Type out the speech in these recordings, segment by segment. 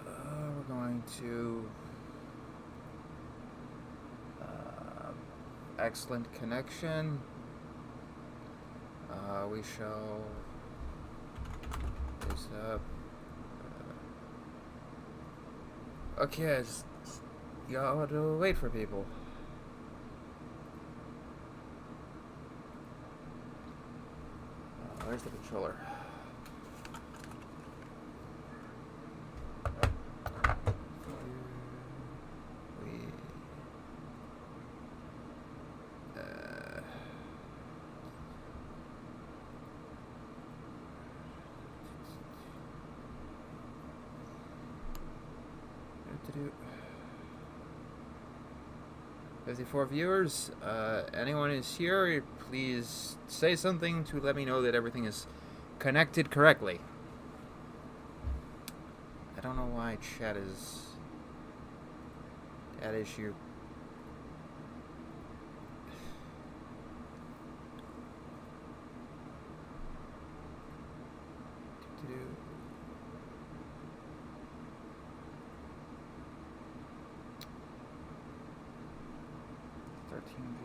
We're going to excellent connection. We shall this up. Okay, you gotta wait for people. Where's the controller? Do 54 viewers. Anyone is here, please say something to let me know that everything is connected correctly. I don't know why chat is at issue.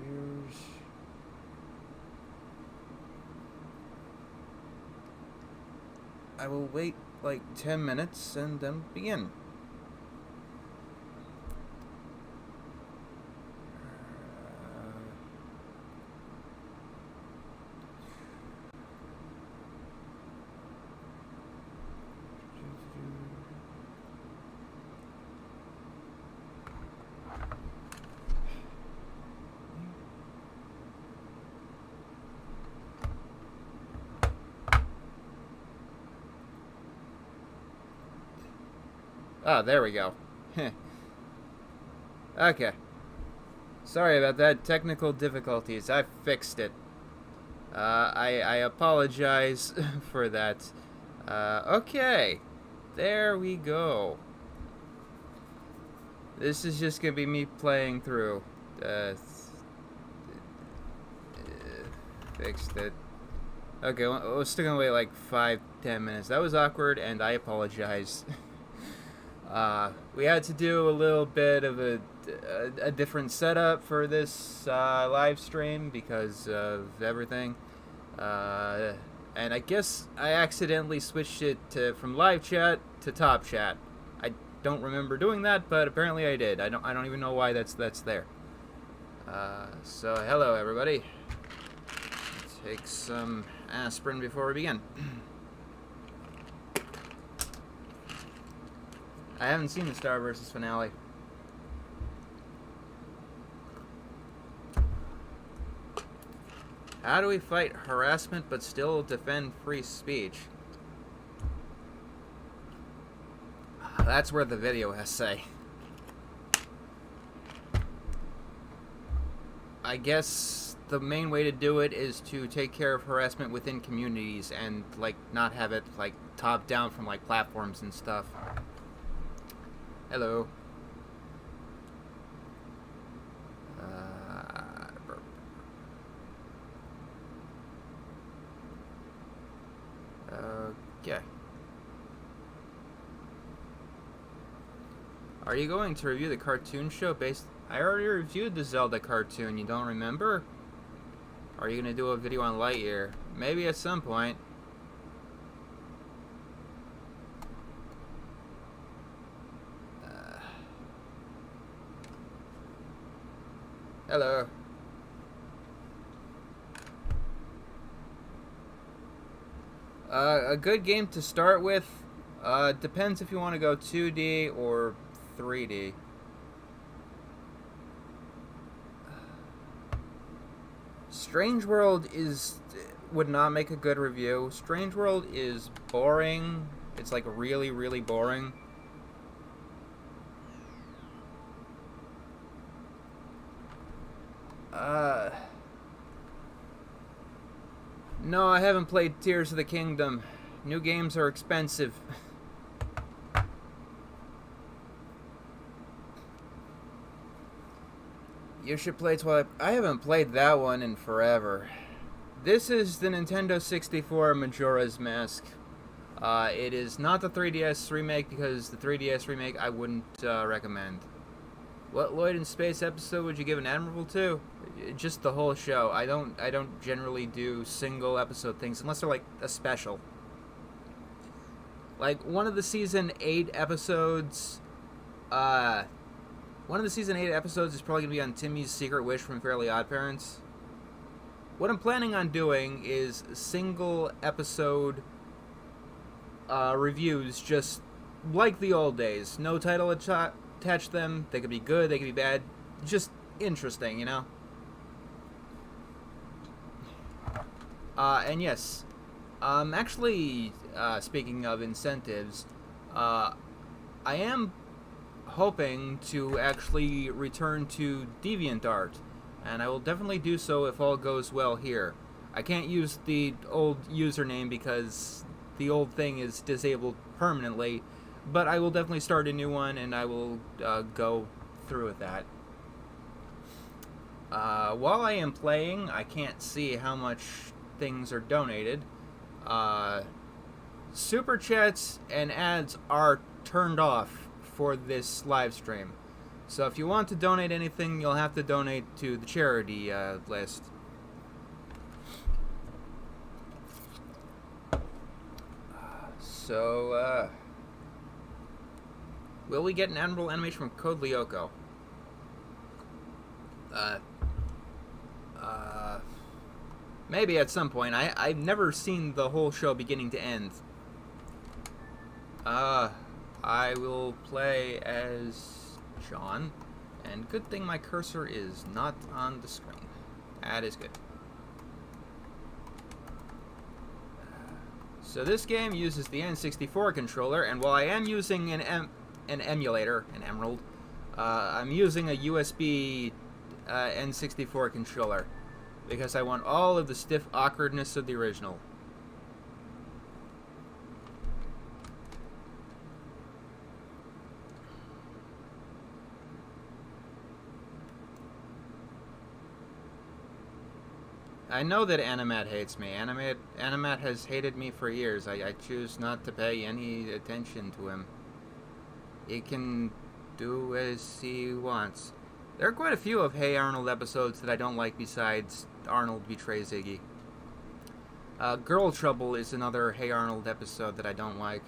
Viewers. I will wait like 10 minutes and then begin. Ah, there we go. Okay. Sorry about that. Technical difficulties. I fixed it. I apologize for that. Okay. There we go. This is just gonna be me playing through. Fixed it. Okay, we're still gonna wait like 5-10 minutes. That was awkward, and I apologize. We had to do a little bit of a different setup for this live stream because of everything. And I guess I accidentally switched it from live chat to top chat. I don't remember doing that, but apparently I did. I don't even know why that's there. So hello everybody. Take some aspirin before we begin. I haven't seen the Star vs. finale. How do we fight harassment but still defend free speech? That's where the video essay. I guess the main way to do it is to take care of harassment within communities and like not have it like top down from like platforms and stuff. Hello. Okay. Are you going to review the cartoon show based... I already reviewed the Zelda cartoon, you don't remember? Are you going to do a video on Lightyear? Maybe at some point. Hello. A good game to start with. Depends if you want to go 2D or 3D. Strange World would not make a good review. Strange World is boring. It's like really, really boring. No, I haven't played Tears of the Kingdom. New games are expensive. You should play Twilight. I haven't played that one in forever. This is the Nintendo 64 Majora's Mask. It is not the 3DS remake, because the 3DS remake I wouldn't recommend. What Lloyd in Space episode would you give an admirable to? Just the whole show. I don't generally do single episode things unless they're like a special. Like one of the season 8 episodes. One of the season 8 episodes is probably gonna be on Timmy's Secret Wish from Fairly Odd Parents. What I'm planning on doing is single episode reviews, just like the old days. No title attach them. They could be good, they could be bad. Just interesting, you know? And yes, actually, speaking of incentives, I am hoping to actually return to DeviantArt, and I will definitely do so if all goes well here. I can't use the old username because the old thing is disabled permanently, but I will definitely start a new one, and I will go through with that. While I am playing, I can't see how much things are donated. Super chats and ads are turned off for this live stream. So if you want to donate anything, you'll have to donate to the charity list. So, will we get an admirable animation from Code Lyoko? Maybe at some point. I've never seen the whole show beginning to end. I will play as John, and good thing my cursor is not on the screen. That is good. So this game uses the N64 controller, and while I am using an emulator, an Emerald, I'm using a USB N64 controller, because I want all of the stiff awkwardness of the original. I know that Animat hates me. Animat has hated me for years. I choose not to pay any attention to him. He can do as he wants. There are quite a few of Hey Arnold episodes that I don't like besides Arnold Betrays Iggy. Girl Trouble is another Hey Arnold episode that I don't like.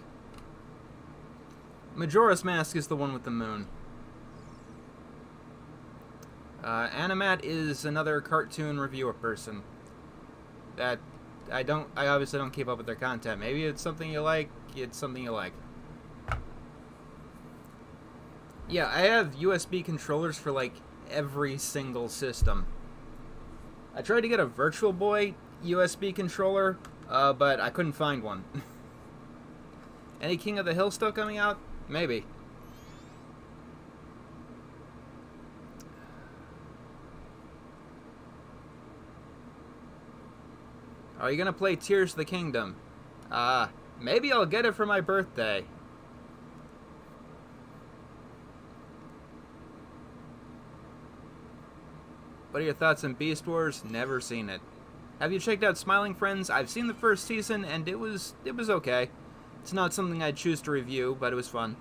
Majora's Mask is the one with the moon. Animat is another cartoon reviewer person that I obviously don't keep up with their content. Maybe it's something you like, it's something you like. Yeah, I have USB controllers for like every single system. I tried to get a Virtual Boy USB controller, but I couldn't find one. Any King of the Hill stuff coming out? Maybe. Are you gonna play Tears of the Kingdom? Maybe I'll get it for my birthday. What are your thoughts on Beast Wars? Never seen it. Have you checked out Smiling Friends? I've seen the first season, and it was okay. It's not something I'd choose to review, but it was fun.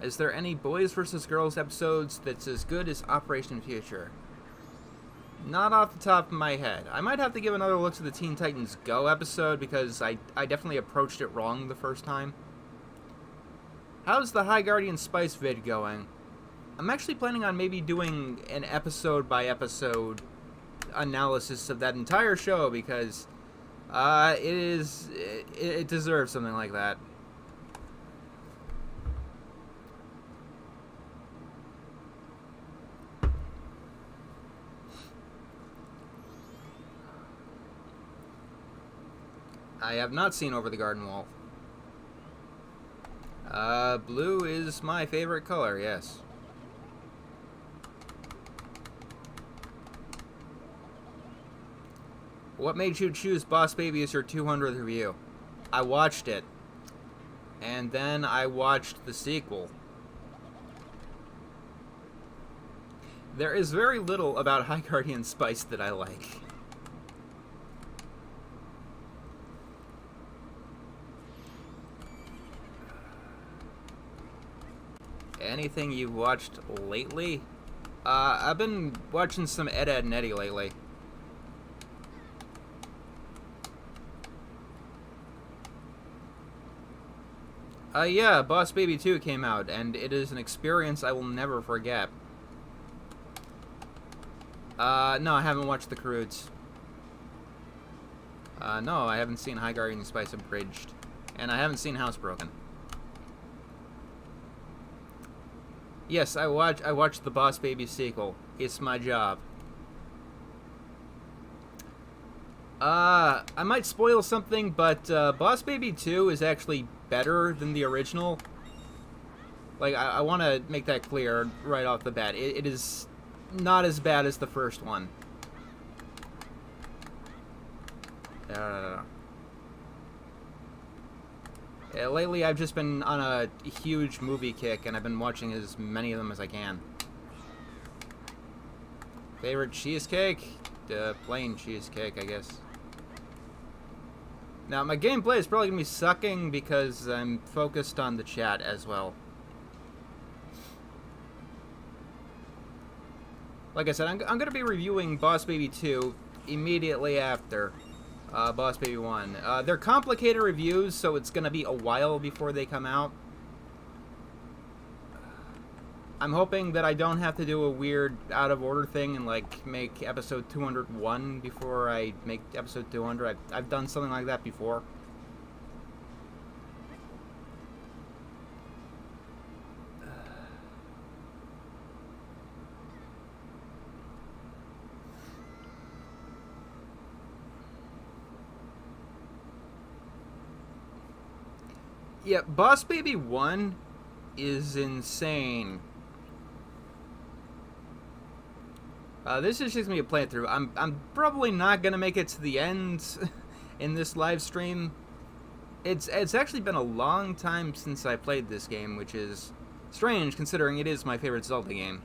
Is there any Boys vs. Girls episodes that's as good as Operation Future? Not off the top of my head. I might have to give another look to the Teen Titans Go episode, because I definitely approached it wrong the first time. How's the High Guardian Spice vid going? I'm actually planning on maybe doing an episode-by-episode analysis of that entire show, because it deserves something like that. I have not seen Over the Garden Wall. Blue is my favorite color, yes. What made you choose Boss Baby as your 200th review? I watched it. And then I watched the sequel. There is very little about High Guardian Spice that I like. Anything you've watched lately? I've been watching some Ed, Edd n Eddy lately. Yeah, Boss Baby 2 came out, and it is an experience I will never forget. No, I haven't watched The Croods. No, I haven't seen High Guardian Spice Abridged. And I haven't seen Housebroken. Yes, I watched the Boss Baby sequel. It's my job. I might spoil something, but Boss Baby 2 is actually better than the original. Like, I want to make that clear right off the bat. It is not as bad as the first one. Lately, I've just been on a huge movie kick, and I've been watching as many of them as I can. Favorite cheesecake? Plain cheesecake, I guess. Now, my gameplay is probably going to be sucking because I'm focused on the chat as well. Like I said, I'm going to be reviewing Boss Baby 2 immediately after Boss Baby 1. They're complicated reviews, so it's going to be a while before they come out. I'm hoping that I don't have to do a weird out-of-order thing and, like, make episode 201 before I make episode 200. I've done something like that before. Yeah, Boss Baby 1 is insane. This is just going to be a playthrough. I'm probably not going to make it to the end in this live stream. It's actually been a long time since I played this game, which is strange considering it is my favorite Zelda game.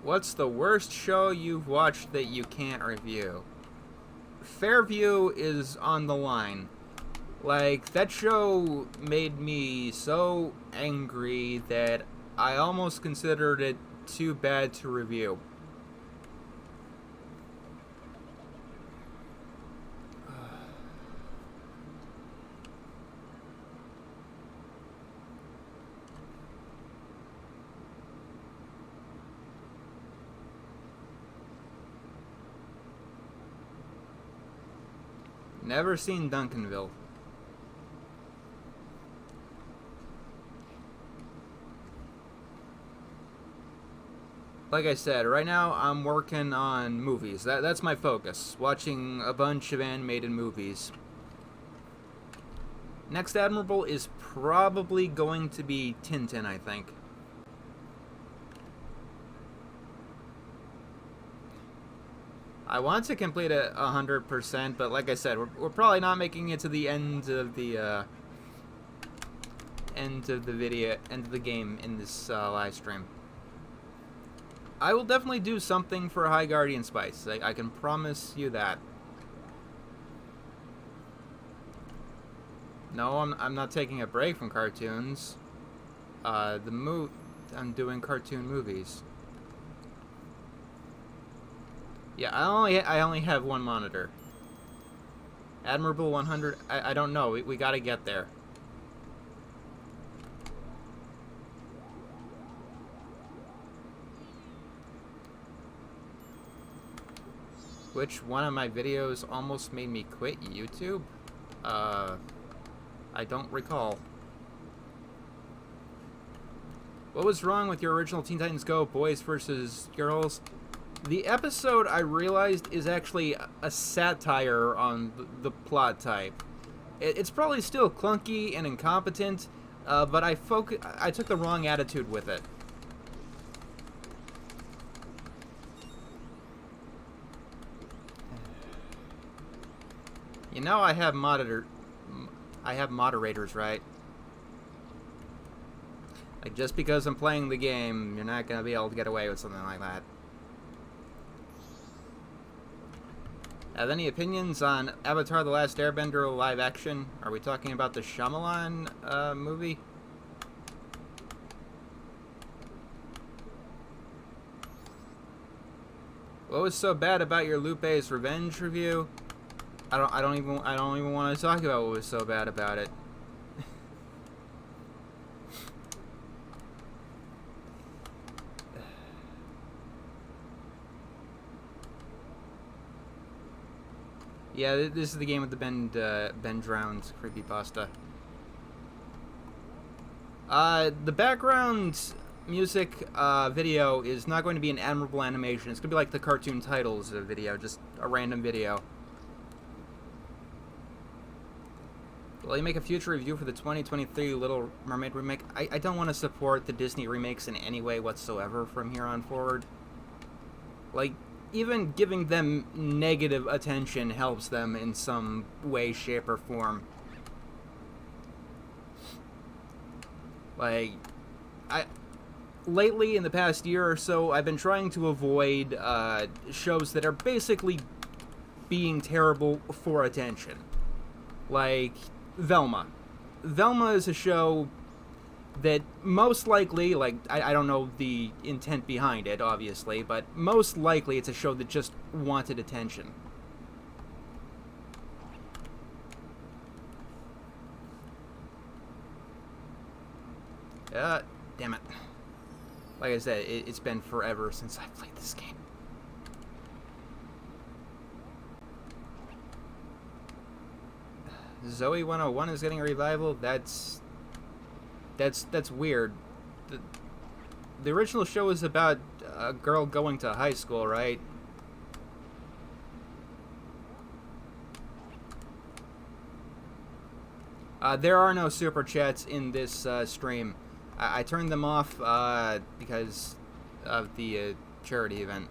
What's the worst show you've watched that you can't review? Fairview is on the line. Like, that show made me so angry that I almost considered it too bad to review. Never seen Duncanville. Like I said, right now I'm working on movies. That's my focus. Watching a bunch of animated movies. Next Admirable is probably going to be Tintin, I think. I want to complete it 100%, but like I said, we're probably not making it to the end of the end of the game in this live stream. I will definitely do something for High Guardian Spice. I can promise you that. No, I'm not taking a break from cartoons. I'm doing cartoon movies. Yeah, I only have one monitor. Admirable 100. I don't know. We got to get there. Which one of my videos almost made me quit YouTube? I don't recall. What was wrong with your original Teen Titans Go boys versus girls? The episode, I realized, is actually a satire on the plot type. It's probably still clunky and incompetent, but I took the wrong attitude with it. You know I have moderators, right? Like, just because I'm playing the game, you're not gonna be able to get away with something like that. Have any opinions on Avatar: The Last Airbender live action? Are we talking about the Shyamalan movie? What was so bad about your Lupe's Revenge review? I don't even want to talk about what was so bad about it. Yeah, this is the game with the Ben Drowned creepypasta. The background music video is not going to be an admirable animation. It's going to be like the cartoon titles video, just a random video. Will you make a future review for the 2023 Little Mermaid remake? I don't want to support the Disney remakes in any way whatsoever from here on forward. Like, even giving them negative attention helps them in some way, shape, or form. Like, lately, in the past year or so, I've been trying to avoid shows that are basically being terrible for attention. Like Velma. Velma is a show that most likely, like, I don't know the intent behind it, obviously, but most likely it's a show that just wanted attention. Damn it. Like I said, it's been forever since I played this game. Zoe 101 is getting a revival? That's weird. The original show was about a girl going to high school, right? There are no super chats in this stream. I turned them off because of the charity event.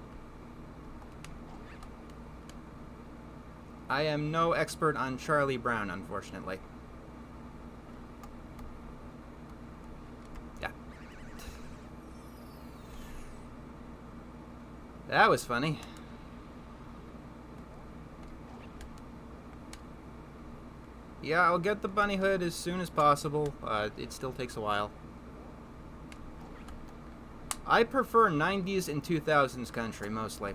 I am no expert on Charlie Brown, unfortunately. Yeah. That was funny. Yeah, I'll get the bunny hood as soon as possible. It still takes a while. I prefer 90s and 2000s country, mostly.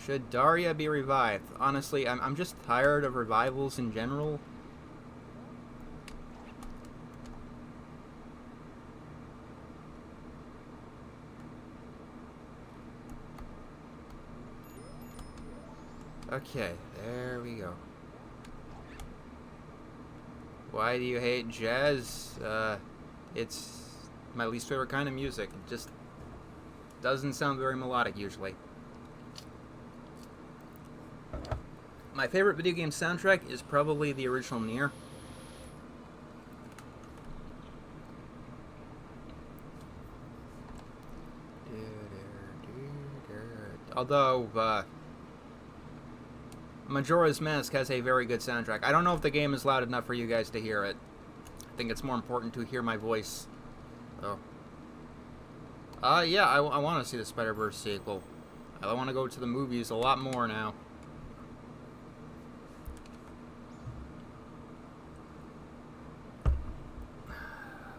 Should Daria be revived? Honestly, I'm just tired of revivals in general. Okay, there we go. Why do you hate jazz? It's my least favorite kind of music. It just doesn't sound very melodic usually. My favorite video game soundtrack is probably the original Nier. Although, Majora's Mask has a very good soundtrack. I don't know if the game is loud enough for you guys to hear it. I think it's more important to hear my voice. Oh. Yeah, I want to see the Spider-Verse sequel. I want to go to the movies a lot more now.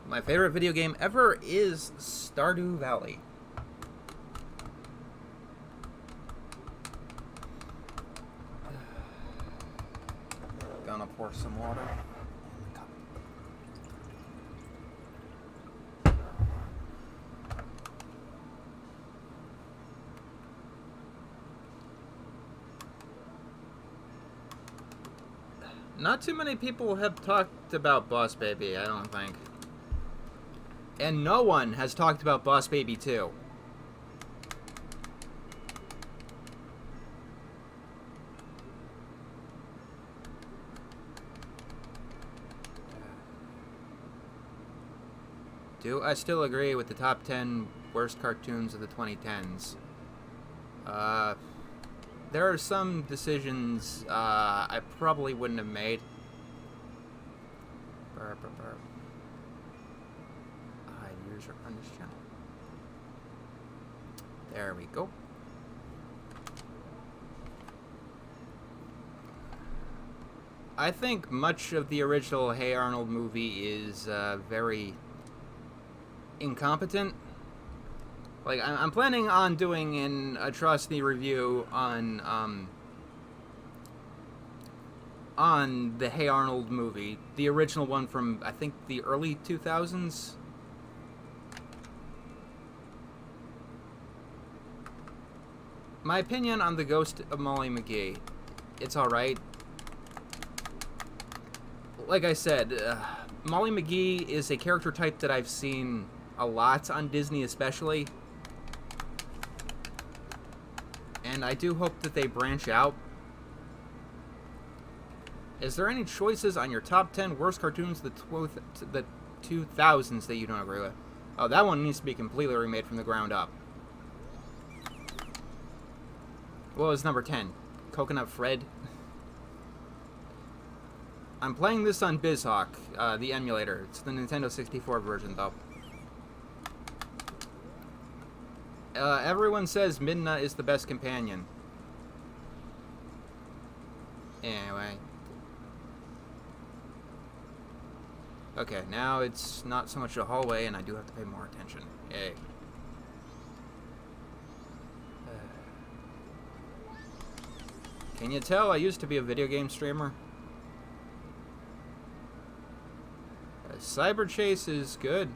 My favorite video game ever is Stardew Valley. Gonna pour some water in the cup. Not too many people have talked about Boss Baby, I don't think. And no one has talked about Boss Baby 2. Do I still agree with the top 10 worst cartoons of the 2010s? There are some decisions I probably wouldn't have made. Burr, burr, burr. On this channel. There we go. I think much of the original Hey Arnold movie is very incompetent. Like, I'm planning on doing an atrocity review on the Hey Arnold movie, the original one from, I think, the early 2000s. My opinion on the Ghost of Molly McGee, it's alright. Like I said, Molly McGee is a character type that I've seen a lot on Disney especially. And I do hope that they branch out. Is there any choices on your top 10 worst cartoons of the 2000s that you don't agree with? Oh, that one needs to be completely remade from the ground up. What was number 10? Coconut Fred? I'm playing this on BizHawk, the emulator. It's the Nintendo 64 version, though. Everyone says Midna is the best companion. Anyway. Okay, now it's not so much a hallway, and I do have to pay more attention. Yay. Can you tell I used to be a video game streamer? Cyber Chase is good.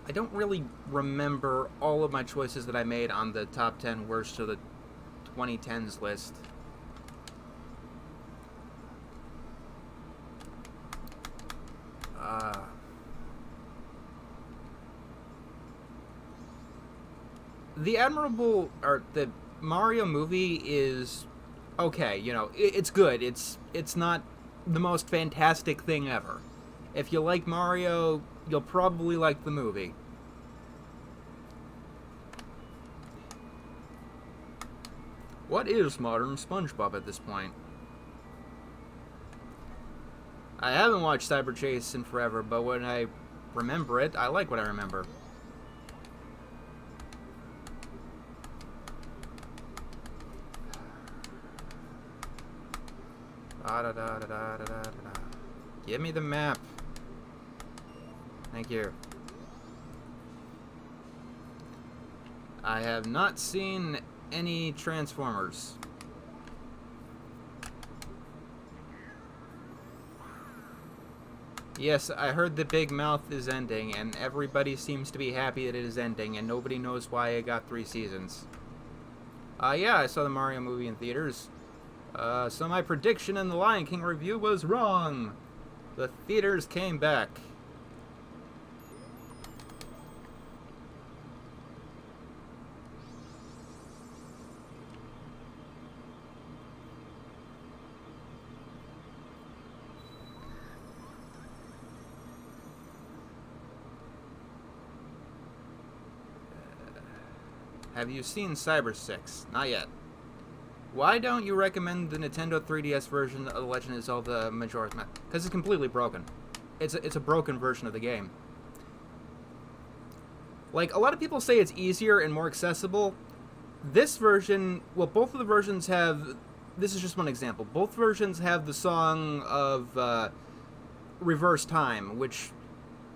I don't really remember all of my choices that I made on the top 10 worst of the 2010s list. The Mario movie is okay, you know, it's good. It's not the most fantastic thing ever. If you like Mario, you'll probably like the movie. What is modern SpongeBob at this point? I haven't watched Cyber Chase in forever, but when I remember it, I like what I remember. Give me the map. Thank you. I have not seen any Transformers. Yes, I heard the Big Mouth is ending, and everybody seems to be happy that it is ending, and nobody knows why it got 3 seasons. Yeah, I saw the Mario movie in theaters. So my prediction in the Lion King review was wrong. The theaters came back. Have you seen Cyber 6? Not yet. Why don't you recommend the Nintendo 3DS version of The Legend of Zelda Majora's Mask? Because it's completely broken. It's a broken version of the game. Like, a lot of people say it's easier and more accessible. This version, well, both of the versions have, this is just one example, both versions have the song of Reverse Time, which,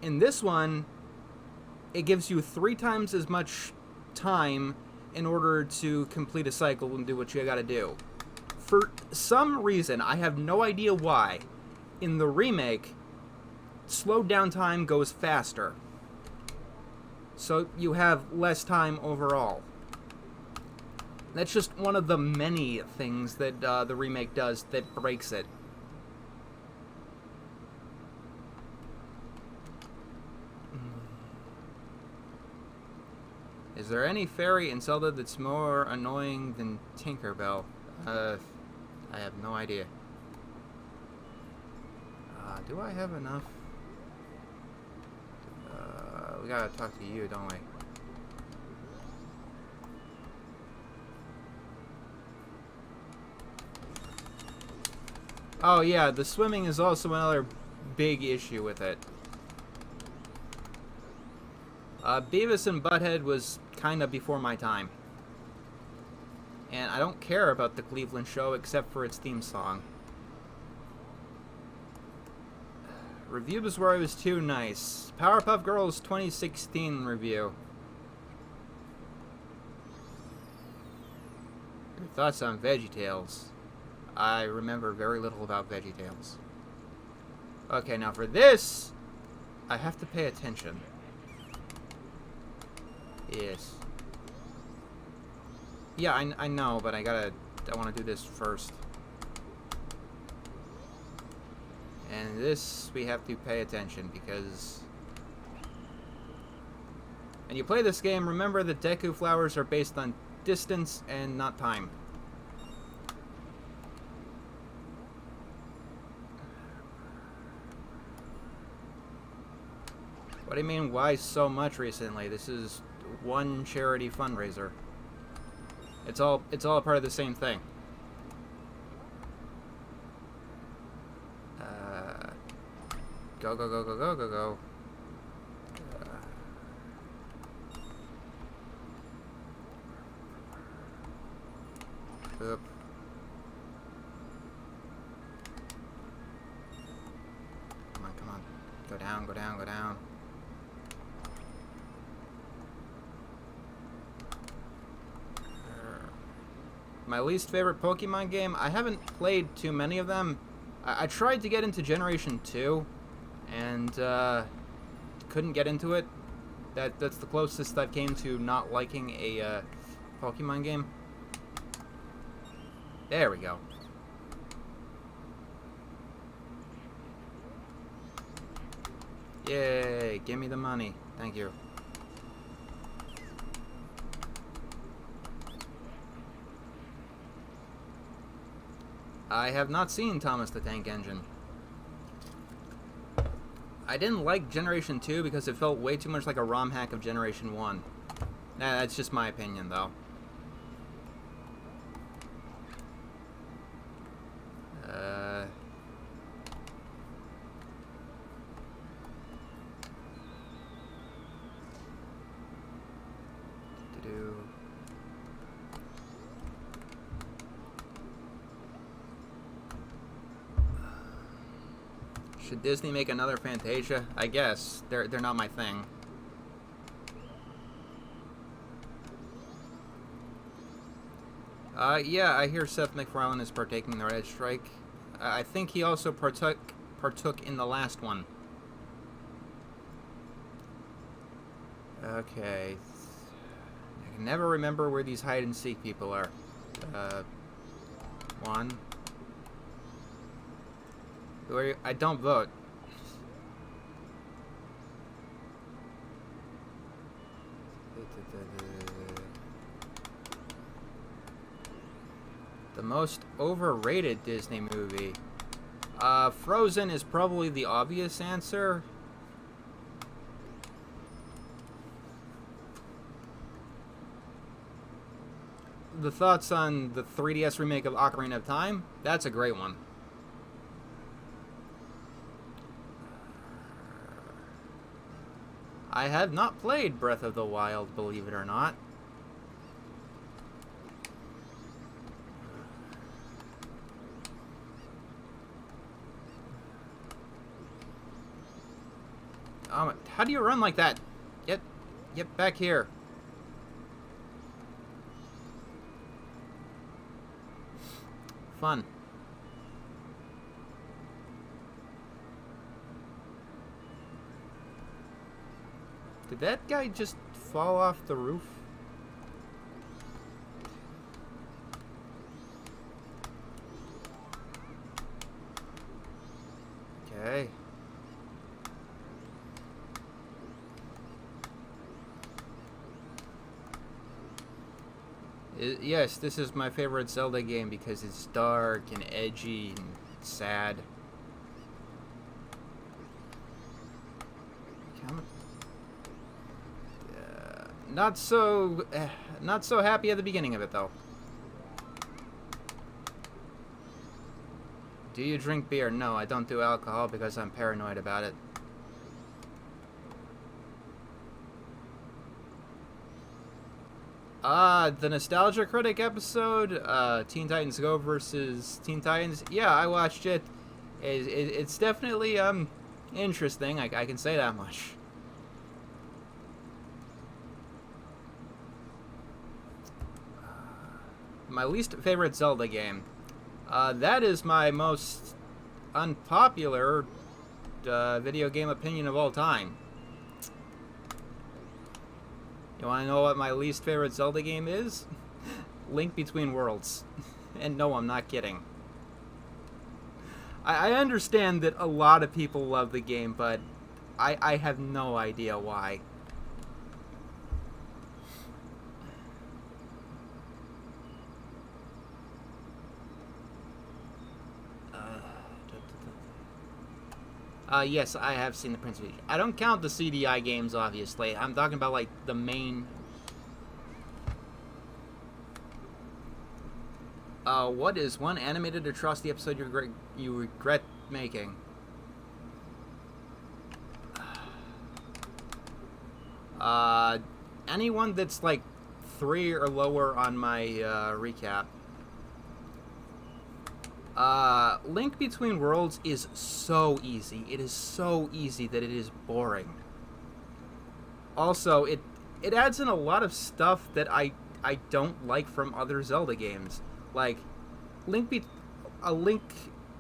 in this one, it gives you 3 times as much time in order to complete a cycle and do what you gotta do. For some reason, I have no idea why, in the remake, slowed down time goes faster. So you have less time overall. That's just one of the many things that the remake does that breaks it. Is there any fairy in Zelda that's more annoying than Tinkerbell? I have no idea. Do I have enough? We gotta talk to you, don't we? Oh yeah, the swimming is also another big issue with it. Beavis and Butthead was kind of before my time. And I don't care about the Cleveland show except for its theme song. Review was where I was too nice. Powerpuff Girls 2016 review. Your thoughts on VeggieTales? I remember very little about VeggieTales. Okay, now for this, I have to pay attention. Yes. Yeah, I know, but I want to do this first. And this, we have to pay attention, because... when you play this game, remember that Deku flowers are based on distance and not time. What do you mean, why so much recently? This is one charity fundraiser. It's all a part of the same thing. Go, go, go, go, go, go, go. Oop. Come on, come on. Go down, go down, go down. My least favorite Pokemon game? I haven't played too many of them. I tried to get into Generation 2, and couldn't get into it. That's the closest I've came to not liking a Pokemon game. There we go. Yay, give me the money. Thank you. I have not seen Thomas the Tank Engine. I didn't like Generation 2 because it felt way too much like a ROM hack of Generation 1. Nah, that's just my opinion, though. Should Disney make another Fantasia? I guess. They're not my thing. Yeah, I hear Seth MacFarlane is partaking in the Red Strike. I think he also partook in the last one. Okay. I can never remember where these hide-and-seek people are. One. Who are you? I don't vote. The most overrated Disney movie. Frozen is probably the obvious answer. The thoughts on the 3DS remake of Ocarina of Time? That's a great one. I have not played Breath of the Wild, believe it or not. How do you run like that? Get back here. Fun. Did that guy just fall off the roof? Okay. Yes, this is my favorite Zelda game because it's dark and edgy and sad. Not so happy at the beginning of it, though. Do you drink beer? No, I don't do alcohol because I'm paranoid about it. The Nostalgia Critic episode, Teen Titans Go versus Teen Titans. Yeah, I watched it. It's definitely, interesting. I can say that much. My least favorite Zelda game. That is my most unpopular video game opinion of all time. You want to know what my least favorite Zelda game is? Link Between Worlds. And no, I'm not kidding. I understand that a lot of people love the game, but I have no idea why. Yes, I have seen the Prince of Egypt. I don't count the CDI games, obviously. I'm talking about, like, the main... what is one animated atrocity episode you regret making? Anyone that's, like, 3 or lower on my, recap. Link Between Worlds is so easy. It is so easy that it is boring. Also, it adds in a lot of stuff that I don't like from other Zelda games. Like, A Link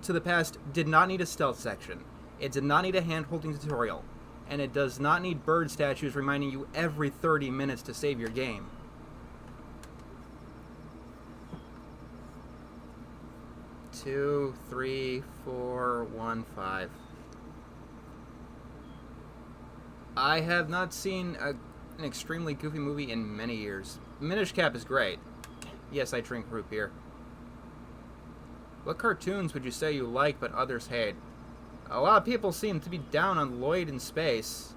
to the Past did not need a stealth section. It did not need a hand-holding tutorial. And it does not need bird statues reminding you every 30 minutes to save your game. Two, 3, 4, 1, 5. I have not seen an extremely goofy movie in many years. Minish Cap is great. Yes, I drink root beer. What cartoons would you say you like but others hate? A lot of people seem to be down on Lloyd in Space.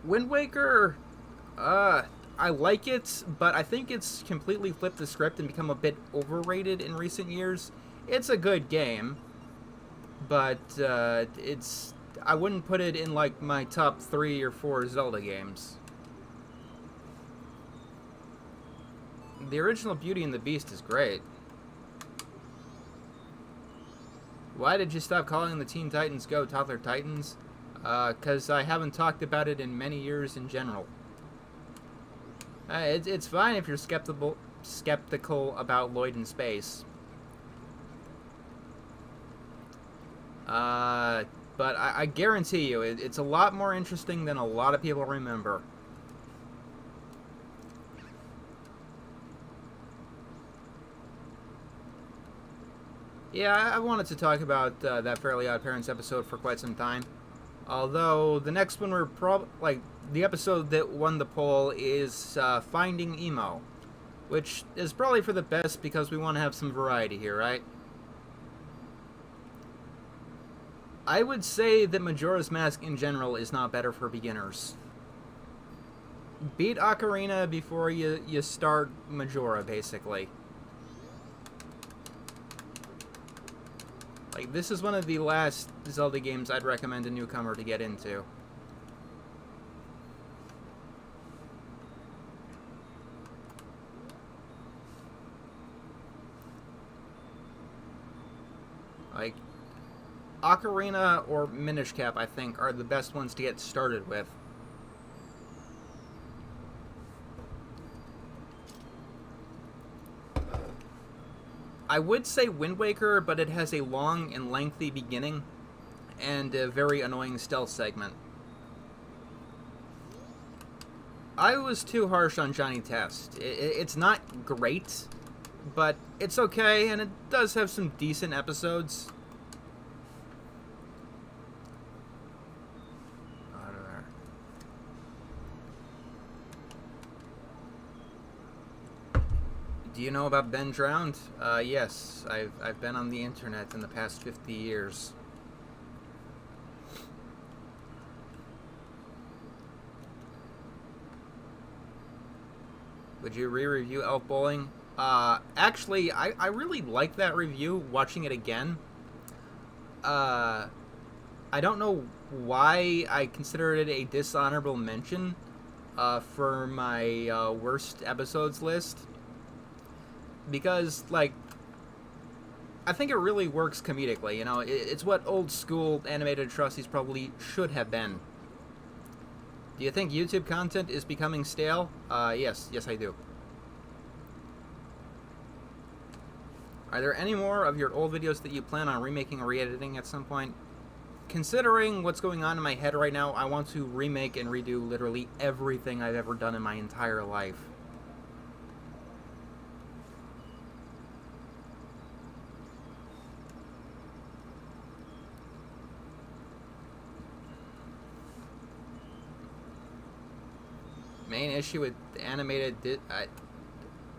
Wind Waker, I like it, but I think it's completely flipped the script and become a bit overrated in recent years. It's a good game, but I wouldn't put it in like my top 3 or 4 Zelda games. The original Beauty and the Beast is great. Why did you stop calling the Teen Titans Go Toddler Titans? 'Cause I haven't talked about it in many years in general. It's fine if you're skeptical about Lloyd in Space. But I guarantee you, it's a lot more interesting than a lot of people remember. Yeah, I wanted to talk about that Fairly Odd Parents episode for quite some time. Although the next one the episode that won the poll is Finding Emo, which is probably for the best because we want to have some variety here, right? I would say that Majora's Mask in general is not better for beginners. Beat Ocarina before you start Majora, basically. Like, this is one of the last Zelda games I'd recommend a newcomer to get into. Like, Ocarina or Minish Cap, I think, are the best ones to get started with. I would say Wind Waker, but it has a long and lengthy beginning and a very annoying stealth segment. I was too harsh on Johnny Test. It's not great, but it's okay, and it does have some decent episodes. Do you know about Ben Drowned? Yes, I've been on the internet in the past 50 years. Would you re-review Elf Bowling? Actually, I really like that review, watching it again. Uh, I don't know why I consider it a dishonorable mention for my worst episodes list. Because, like, I think it really works comedically. You know, it's what old school animated atrocities probably should have been. Do you think YouTube content is becoming stale? Yes, I do. Are there any more of your old videos that you plan on remaking or re-editing at some point? Considering what's going on in my head right now, I want to remake and redo literally everything I've ever done in my entire life. Main issue with animated...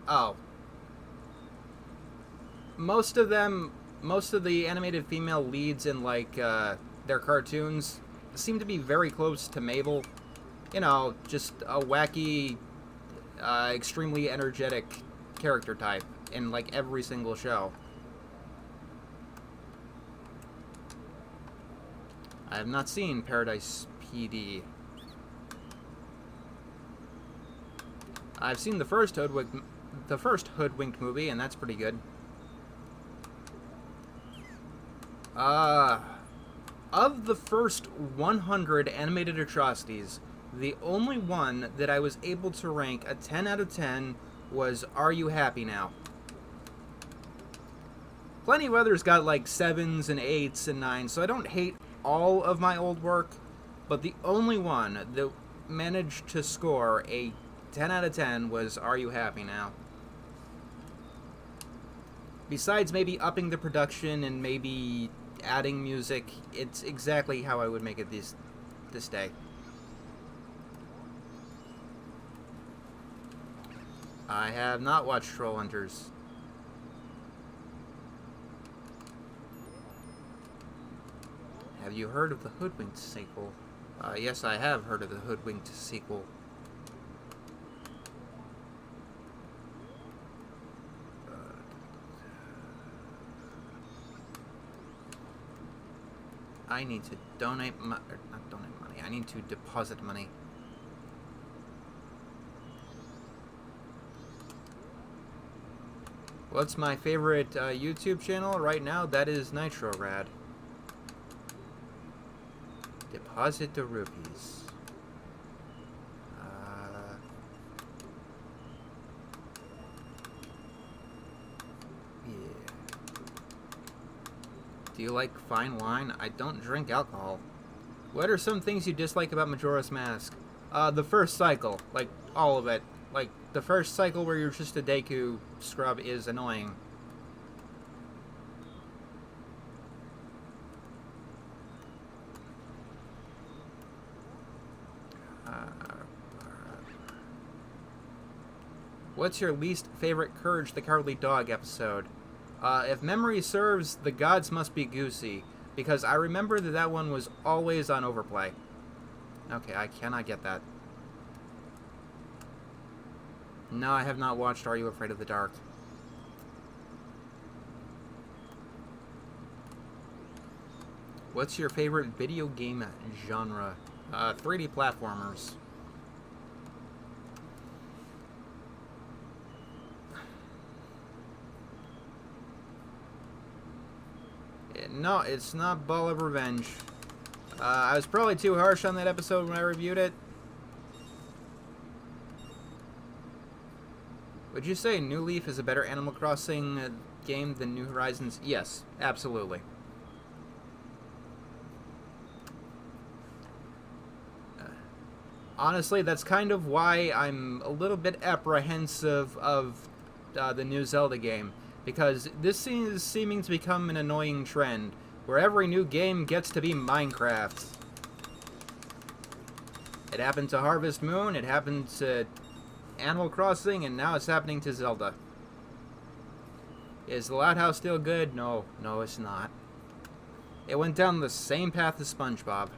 oh. Most of the animated female leads in, like, their cartoons seem to be very close to Mabel. You know, just a wacky, extremely energetic character type in, like, every single show. I have not seen Paradise PD. I've seen the first Hoodwinked movie, and that's pretty good. Of the first 100 animated atrocities, the only one that I was able to rank a 10 out of 10 was Are You Happy Now? Plenty of others got like 7s and 8s and 9s, so I don't hate all of my old work, but the only one that managed to score a 10 out of 10 was Are You Happy Now? Besides maybe upping the production and maybe adding music, it's exactly how I would make it this day. I have not watched Troll Hunters. Have you heard of the Hoodwinked sequel? Yes, I have heard of the Hoodwinked sequel. I need to donate not donate money. I need to deposit money. What's my favorite YouTube channel right now? That is NitroRad. Deposit the rupees. Do you like fine wine? I don't drink alcohol. What are some things you dislike about Majora's Mask? The first cycle. Like, all of it. Like, the first cycle where you're just a Deku scrub is annoying. What's your least favorite Courage the Cowardly Dog episode? If memory serves, The Gods Must Be Goosey, because I remember that one was always on Overplay. Okay, I cannot get that. No, I have not watched Are You Afraid of the Dark? What's your favorite video game genre? 3D platformers. No, it's not Ball of Revenge. I was probably too harsh on that episode when I reviewed it. Would you say New Leaf is a better Animal Crossing game than New Horizons? Yes, absolutely. Honestly, that's kind of why I'm a little bit apprehensive of the new Zelda game. Because this is seeming to become an annoying trend, where every new game gets to be Minecraft. It happened to Harvest Moon, it happened to Animal Crossing, and now it's happening to Zelda. Is the Lighthouse still good? No, it's not. It went down the same path as SpongeBob.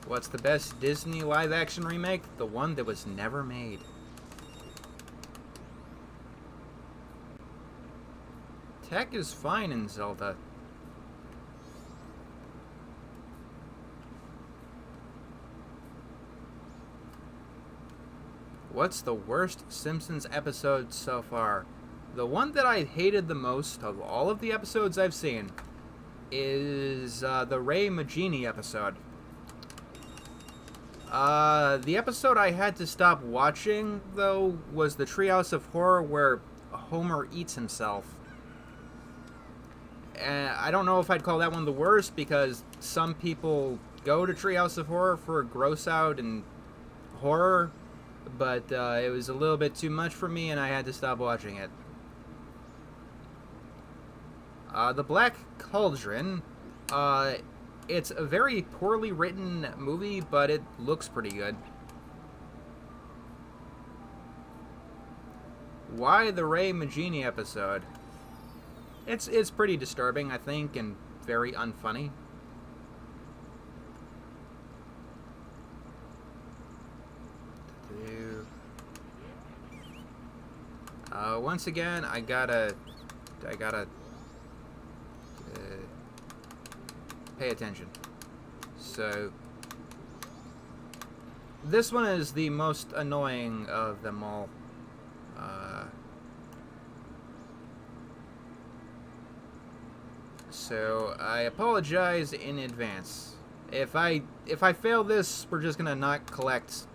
What's the best Disney live-action remake? The one that was never made. Tech is fine in Zelda. What's the worst Simpsons episode so far? The one that I hated the most of all of the episodes I've seen is the Ray Majini episode. The episode I had to stop watching, though, was the Treehouse of Horror where Homer eats himself. And I don't know if I'd call that one the worst, because some people go to Treehouse of Horror for gross out and horror, but it was a little bit too much for me and I had to stop watching it. The Black Cauldron, it's a very poorly written movie, but it looks pretty good. Why the Ray Majini episode? It's pretty disturbing, I think, and very unfunny. Once again, I gotta pay attention. So, this one is the most annoying of them all. So I apologize in advance. If I fail this, we're just gonna not collect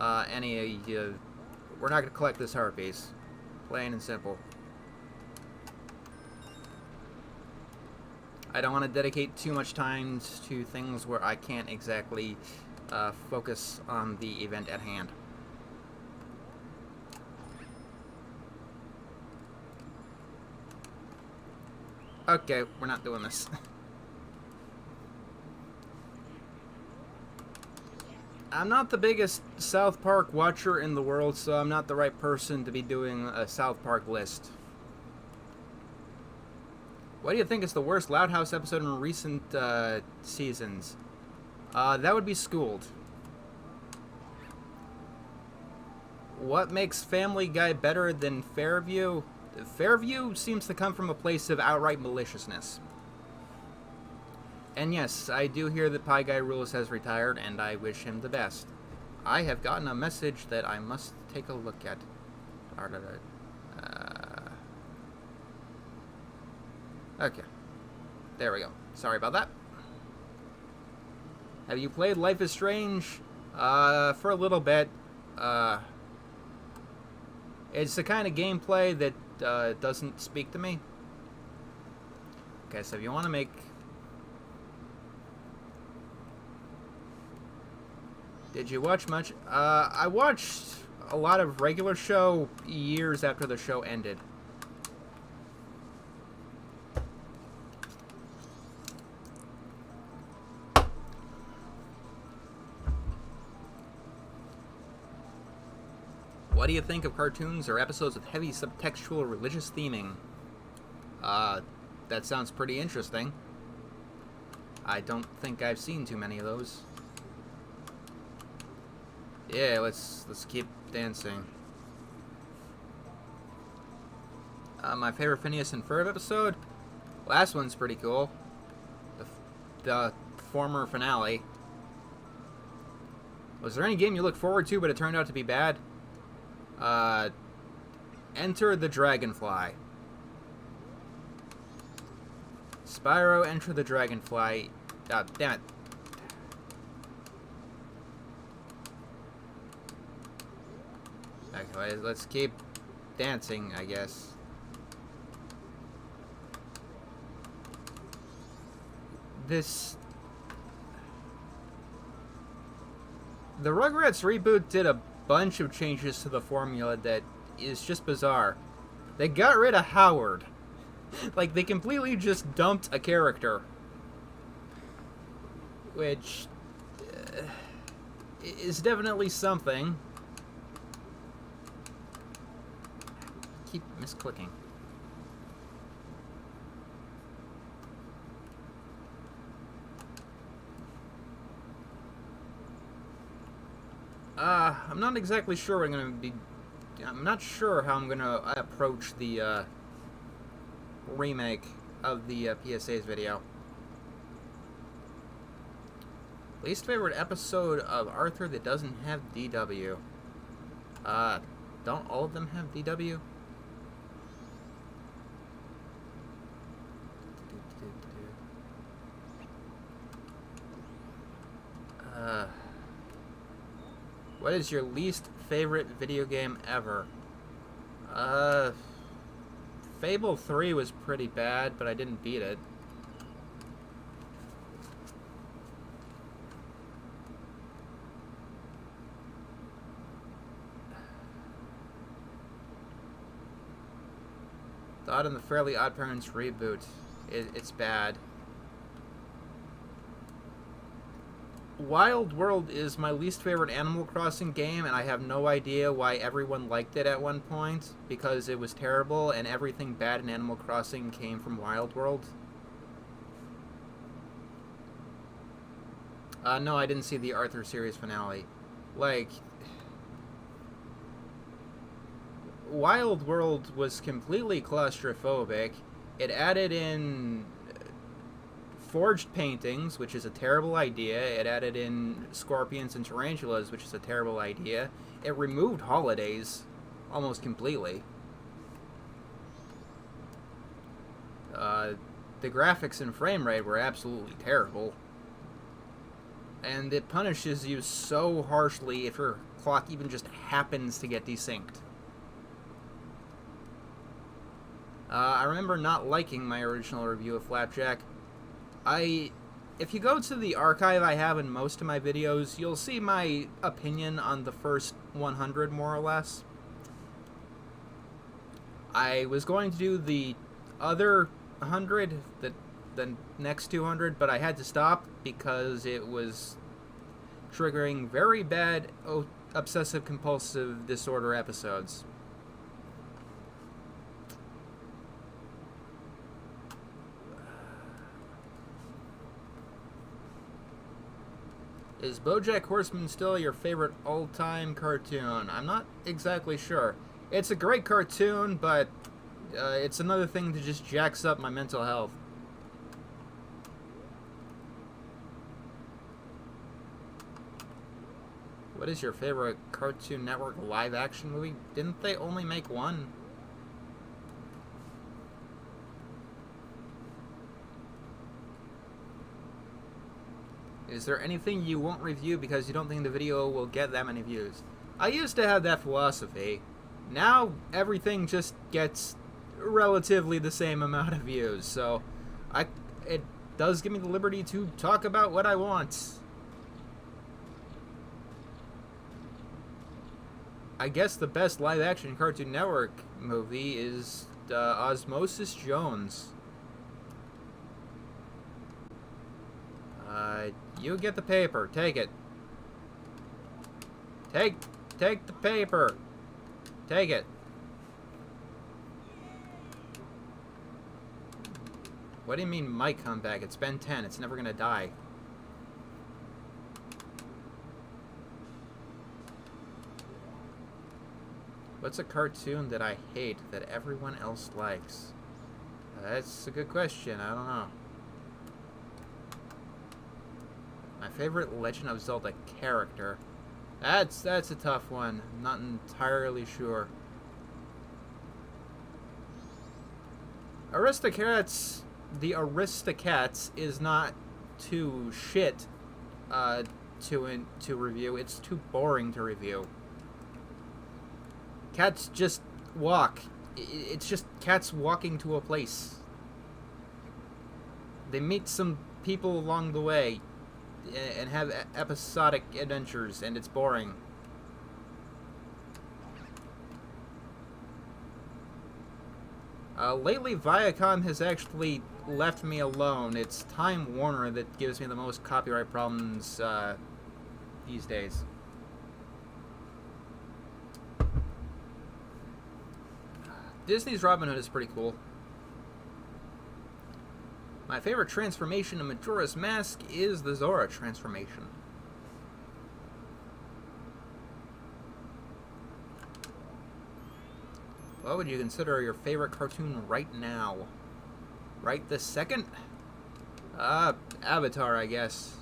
any. We're not gonna collect this heart piece. Plain and simple. I don't want to dedicate too much time to things where I can't exactly focus on the event at hand. Okay, we're not doing this. I'm not the biggest South Park watcher in the world, so I'm not the right person to be doing a South Park list. What do you think is the worst Loud House episode in recent seasons? That would be Schooled. What makes Family Guy better than Fairview? Fairview seems to come from a place of outright maliciousness. And yes, I do hear that Pie Guy Rules has retired, and I wish him the best. I have gotten a message that I must take a look at. Okay. There we go. Sorry about that. Have you played Life is Strange? For a little bit. It's the kind of gameplay that doesn't speak to me. Okay, so if you want to make... Did you watch much? I watched a lot of regular show years after the show ended. What do you think of cartoons or episodes with heavy subtextual religious theming? That sounds pretty interesting. I don't think I've seen too many of those. Yeah, let's keep dancing. My favorite Phineas and Ferb episode? Last one's pretty cool. The former finale. Was there any game you looked forward to but it turned out to be bad? Enter the Dragonfly. Spyro, Enter the Dragonfly. Oh, damn it. Okay, let's keep dancing, I guess. The Rugrats reboot did a bunch of changes to the formula that is just bizarre. They got rid of Howard. Like, they completely just dumped a character. Which is definitely something. Keep misclicking. I'm not exactly sure what I'm gonna be. I'm not sure how I'm gonna approach the remake of the PSA's video. Least favorite episode of Arthur that doesn't have DW. Don't all of them have DW? What is your least favorite video game ever? Fable 3 was pretty bad, but I didn't beat it. Thought on the Fairly Odd Parents reboot. It's bad. Wild World is my least favorite Animal Crossing game, and I have no idea why everyone liked it at one point, because it was terrible, and everything bad in Animal Crossing came from Wild World. No, I didn't see the Arthur series finale. Like, Wild World was completely claustrophobic. It added in forged paintings, which is a terrible idea. It added in scorpions and tarantulas, which is a terrible idea. It removed holidays almost completely. The graphics and frame rate were absolutely terrible. And it punishes you so harshly if your clock even just happens to get desynced. I remember not liking my original review of Flapjack. If you go to the archive I have in most of my videos, you'll see my opinion on the first 100, more or less. I was going to do the other 100, the next 200, but I had to stop because it was triggering very bad obsessive-compulsive disorder episodes. Is BoJack Horseman still your favorite all-time cartoon? I'm not exactly sure. It's a great cartoon, but it's another thing that just jacks up my mental health. What is your favorite Cartoon Network live-action movie? Didn't they only make one? Is there anything you won't review because you don't think the video will get that many views? I used to have that philosophy. Now, everything just gets relatively the same amount of views, so it does give me the liberty to talk about what I want. I guess the best live-action Cartoon Network movie is Osmosis Jones. You get the paper. Take it. Take the paper. Take it. What do you mean might come back? It's Ben 10. It's never gonna die. What's a cartoon that I hate that everyone else likes? That's a good question. I don't know. My favorite Legend of Zelda character. That's a tough one. I'm not entirely sure. Aristocats, the Aristocats is not too shit to review. It's too boring to review. Cats just walk. It's just cats walking to a place. They meet some people along the way and have episodic adventures, and it's boring. Lately, Viacom has actually left me alone. It's Time Warner that gives me the most copyright problems these days. Disney's Robin Hood is pretty cool. My favorite transformation in Majora's Mask is the Zora transformation. What would you consider your favorite cartoon right now? Right this second? Avatar, I guess.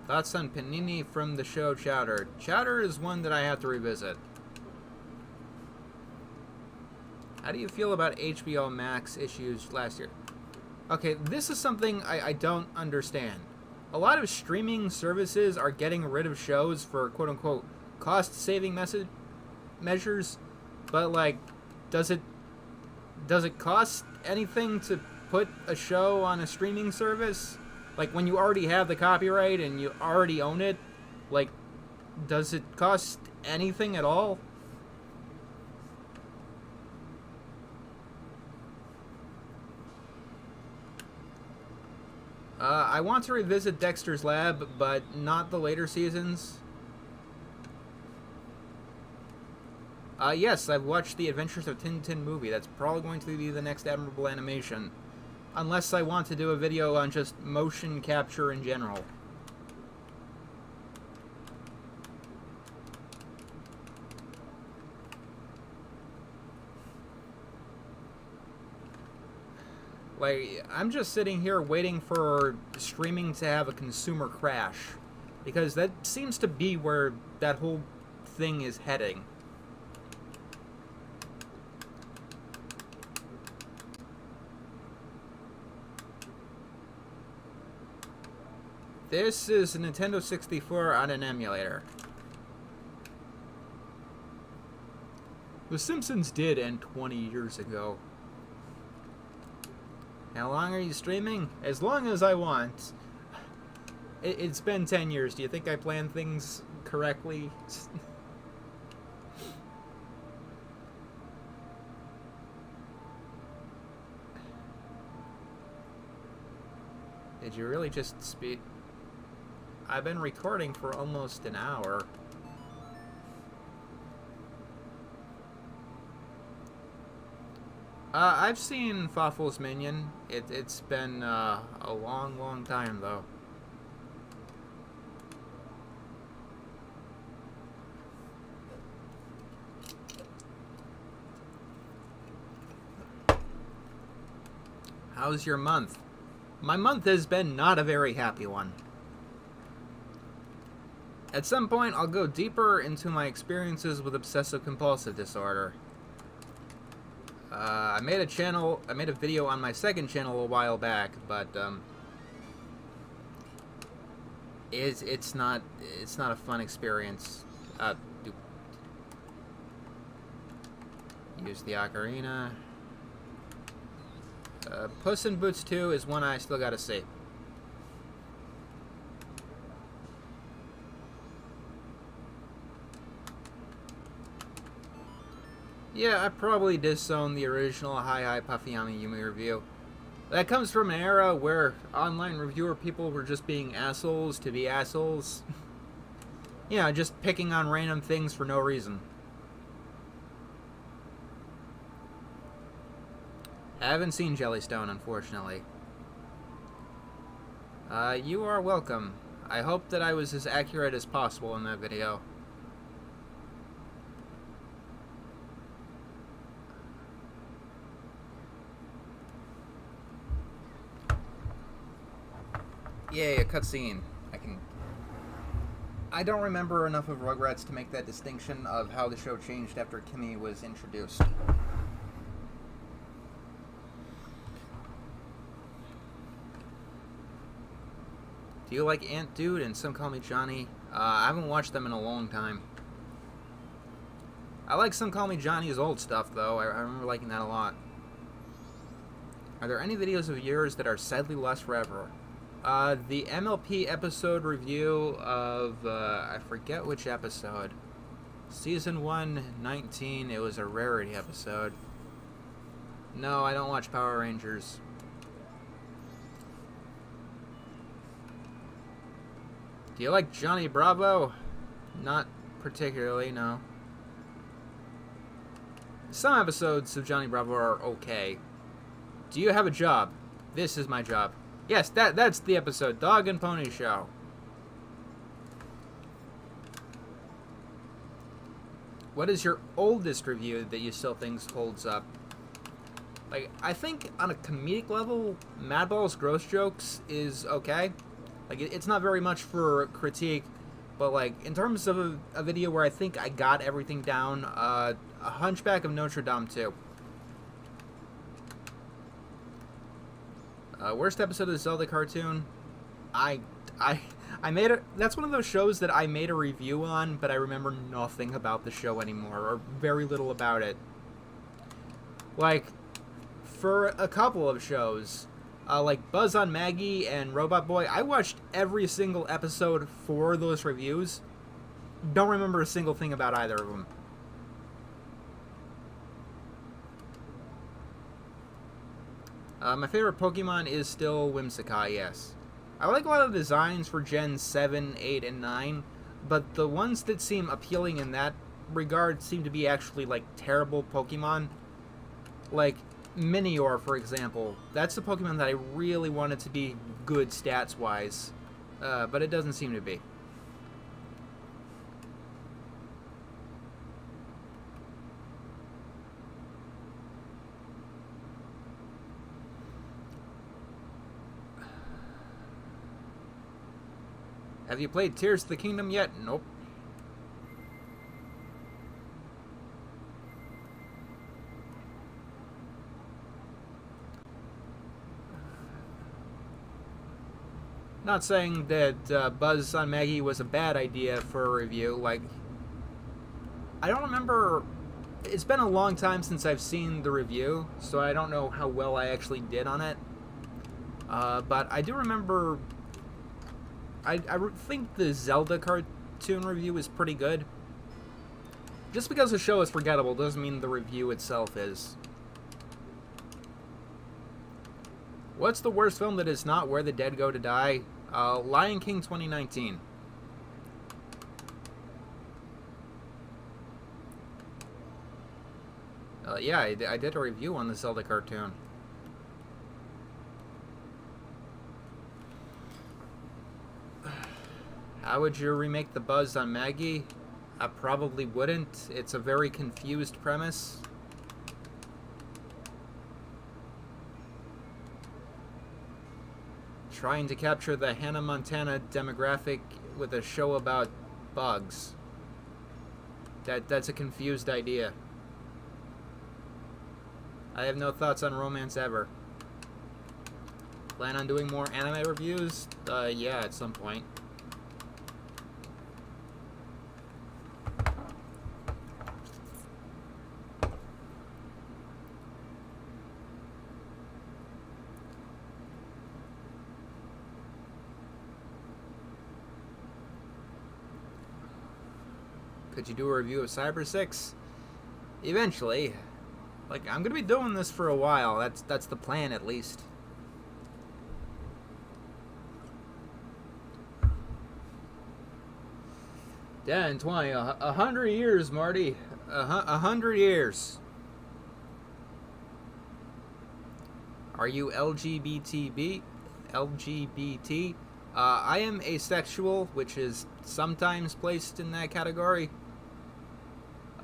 Thoughts on Panini from the show Chowder? Chowder is one that I have to revisit. How do you feel about HBO Max issues last year? Okay, this is something I don't understand. A lot of streaming services are getting rid of shows for quote-unquote cost-saving measures, but like, does it cost anything to put a show on a streaming service? Like, when you already have the copyright and you already own it, like, does it cost anything at all? I want to revisit Dexter's Lab, but not the later seasons. Yes, I've watched the Adventures of Tintin movie. That's probably going to be the next Admirable Animation. Unless I want to do a video on just motion capture in general. Like, I'm just sitting here waiting for streaming to have a consumer crash. Because that seems to be where that whole thing is heading. This is a Nintendo 64 on an emulator. The Simpsons did end 20 years ago. How long are you streaming? As long as I want. It's been 10 years. Do you think I plan things correctly? Did you really just speed? I've been recording for almost an hour. I've seen Fawful's Minion. It's been a long time, though. How's your month? My month has been not a very happy one. At some point, I'll go deeper into my experiences with obsessive-compulsive disorder. I made a video on my second channel a while back, but it's not a fun experience. Use the ocarina. Puss in Boots 2 is one I still gotta see. Yeah, I probably disown the original Hi Puffy Yami Yumi review. That comes from an era where online reviewer people were just being assholes to be assholes. You know, just picking on random things for no reason. I haven't seen Jellystone, unfortunately. You are welcome. I hope that I was as accurate as possible in that video. Yay, a cutscene. I don't remember enough of Rugrats to make that distinction of how the show changed after Kimmy was introduced. Do you like Ant Dude and Some Call Me Johnny? I haven't watched them in a long time. I like Some Call Me Johnny's old stuff, though. I remember liking that a lot. Are there any videos of yours that are sadly lost forever? The MLP episode review of, I forget which episode. Season 1, 19, it was a rarity episode. No, I don't watch Power Rangers. Do you like Johnny Bravo? Not particularly, no. Some episodes of Johnny Bravo are okay. Do you have a job? This is my job. Yes, that's the episode. Dog and Pony Show. What is your oldest review that you still think holds up? Like, I think on a comedic level, Madball's gross jokes is okay. Like, it's not very much for critique, but like in terms of a video where I think I got everything down, A Hunchback of Notre Dame 2. Worst episode of the Zelda cartoon. I made it. That's one of those shows that I made a review on, but I remember nothing about the show anymore, or very little about it. Like, for a couple of shows, like Buzz on Maggie and Robot Boy, I watched every single episode for those reviews. Don't remember a single thing about either of them. My favorite Pokemon is still Whimsicott, yes. I like a lot of the designs for Gen 7, 8, and 9, but the ones that seem appealing in that regard seem to be actually, like, terrible Pokemon. Like, Minior, for example. That's the Pokemon that I really wanted to be good stats-wise, but it doesn't seem to be. Have you played Tears of the Kingdom yet? Nope. Not saying that Buzz on Maggie was a bad idea for a review. Like, I don't remember. It's been a long time since I've seen the review, so I don't know how well I actually did on it. But I do remember. I think the Zelda cartoon review is pretty good. Just because the show is forgettable doesn't mean the review itself is. What's the worst film that is not Where the Dead Go to Die? Lion King 2019. Yeah, I did a review on the Zelda cartoon. How would you remake the Buzz on Maggie? I probably wouldn't. It's a very confused premise. Trying to capture the Hannah Montana demographic with a show about bugs. That's a confused idea. I have no thoughts on romance ever. Plan on doing more anime reviews? Yeah, at some point. Could you do a review of Cyber 6? Eventually. Like, I'm gonna be doing this for a while. That's the plan, at least. 10, 20, 100 years, Marty. 100 years. Are you LGBT? I am asexual, which is sometimes placed in that category.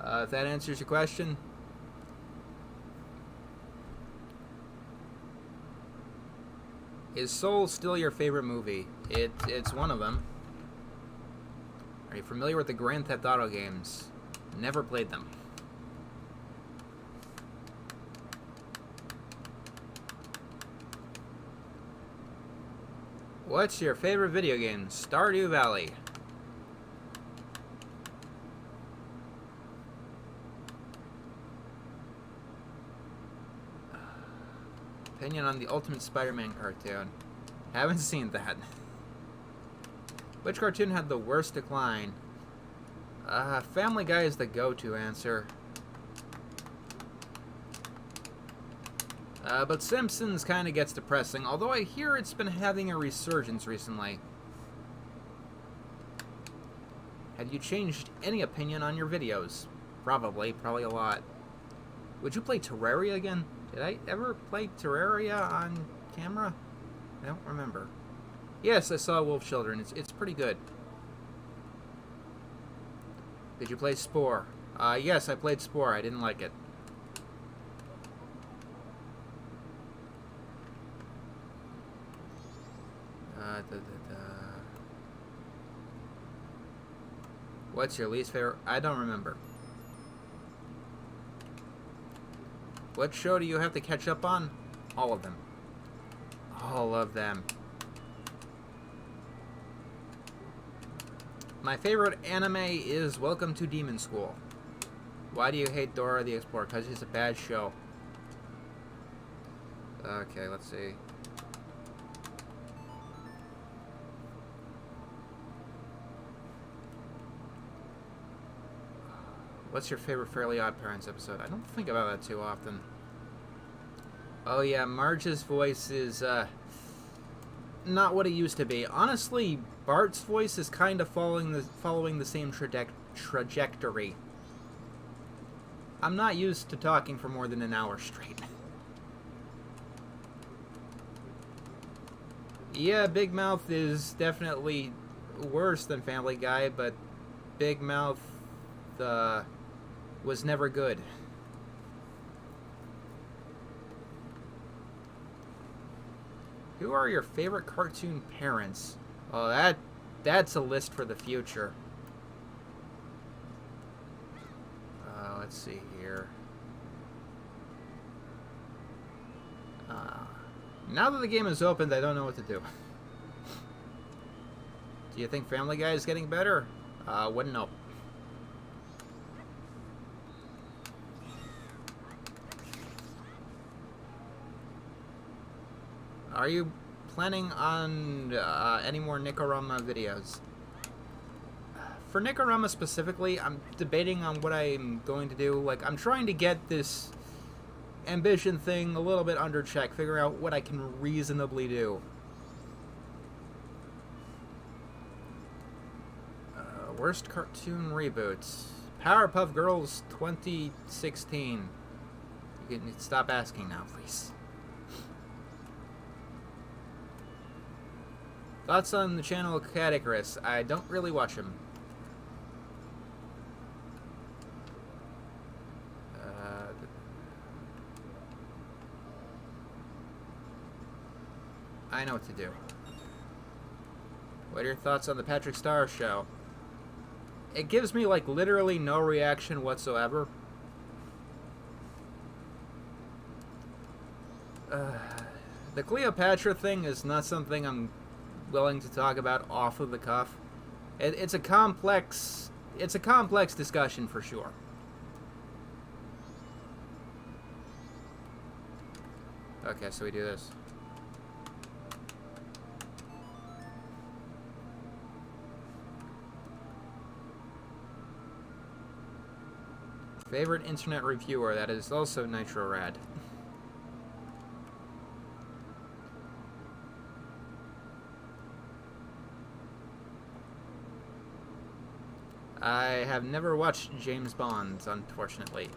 If that answers your question. Is Soul still your favorite movie? It's one of them. Are you familiar with the Grand Theft Auto games? Never played them. What's your favorite video game? Stardew Valley. Opinion on the Ultimate Spider-Man cartoon. Haven't seen that. Which cartoon had the worst decline? Family Guy is the go-to answer. But Simpsons kind of gets depressing, although I hear it's been having a resurgence recently. Have you changed any opinion on your videos? Probably a lot. Would you play Terraria again? Did I ever play Terraria on camera? I don't remember. Yes, I saw Wolf Children. It's pretty good. Did you play Spore? Yes, I played Spore. I didn't like it. What's your least favorite? I don't remember. What show do you have to catch up on? All of them. All of them. My favorite anime is Welcome to Demon School. Why do you hate Dora the Explorer? Because it's a bad show. Okay, let's see. What's your favorite Fairly Odd Parents episode? I don't think about that too often. Oh yeah, Marge's voice is not what it used to be. Honestly, Bart's voice is kind of following the same trajectory. I'm not used to talking for more than an hour straight. Yeah, Big Mouth is definitely worse than Family Guy, but Big Mouth was never good. Who are your favorite cartoon parents? Oh, that's a list for the future. Let's see here. Now that the game is opened, I don't know what to do. Do you think Family Guy is getting better? Wouldn't know. Are you planning on any more Nikorama videos? For Nikorama specifically, I'm debating on what I'm going to do. Like, I'm trying to get this ambition thing a little bit under check, figure out what I can reasonably do. Worst cartoon reboots. Powerpuff Girls 2016. You can stop asking now, please. Thoughts on the channel Catechris? I don't really watch him. I know what to do. What are your thoughts on the Patrick Star show? It gives me, like, literally no reaction whatsoever. The Cleopatra thing is not something I'm willing to talk about off of the cuff. It's a complex discussion for sure. Okay, so we do this. Favorite internet reviewer, that is also Nitro Rad. I have never watched James Bond, unfortunately.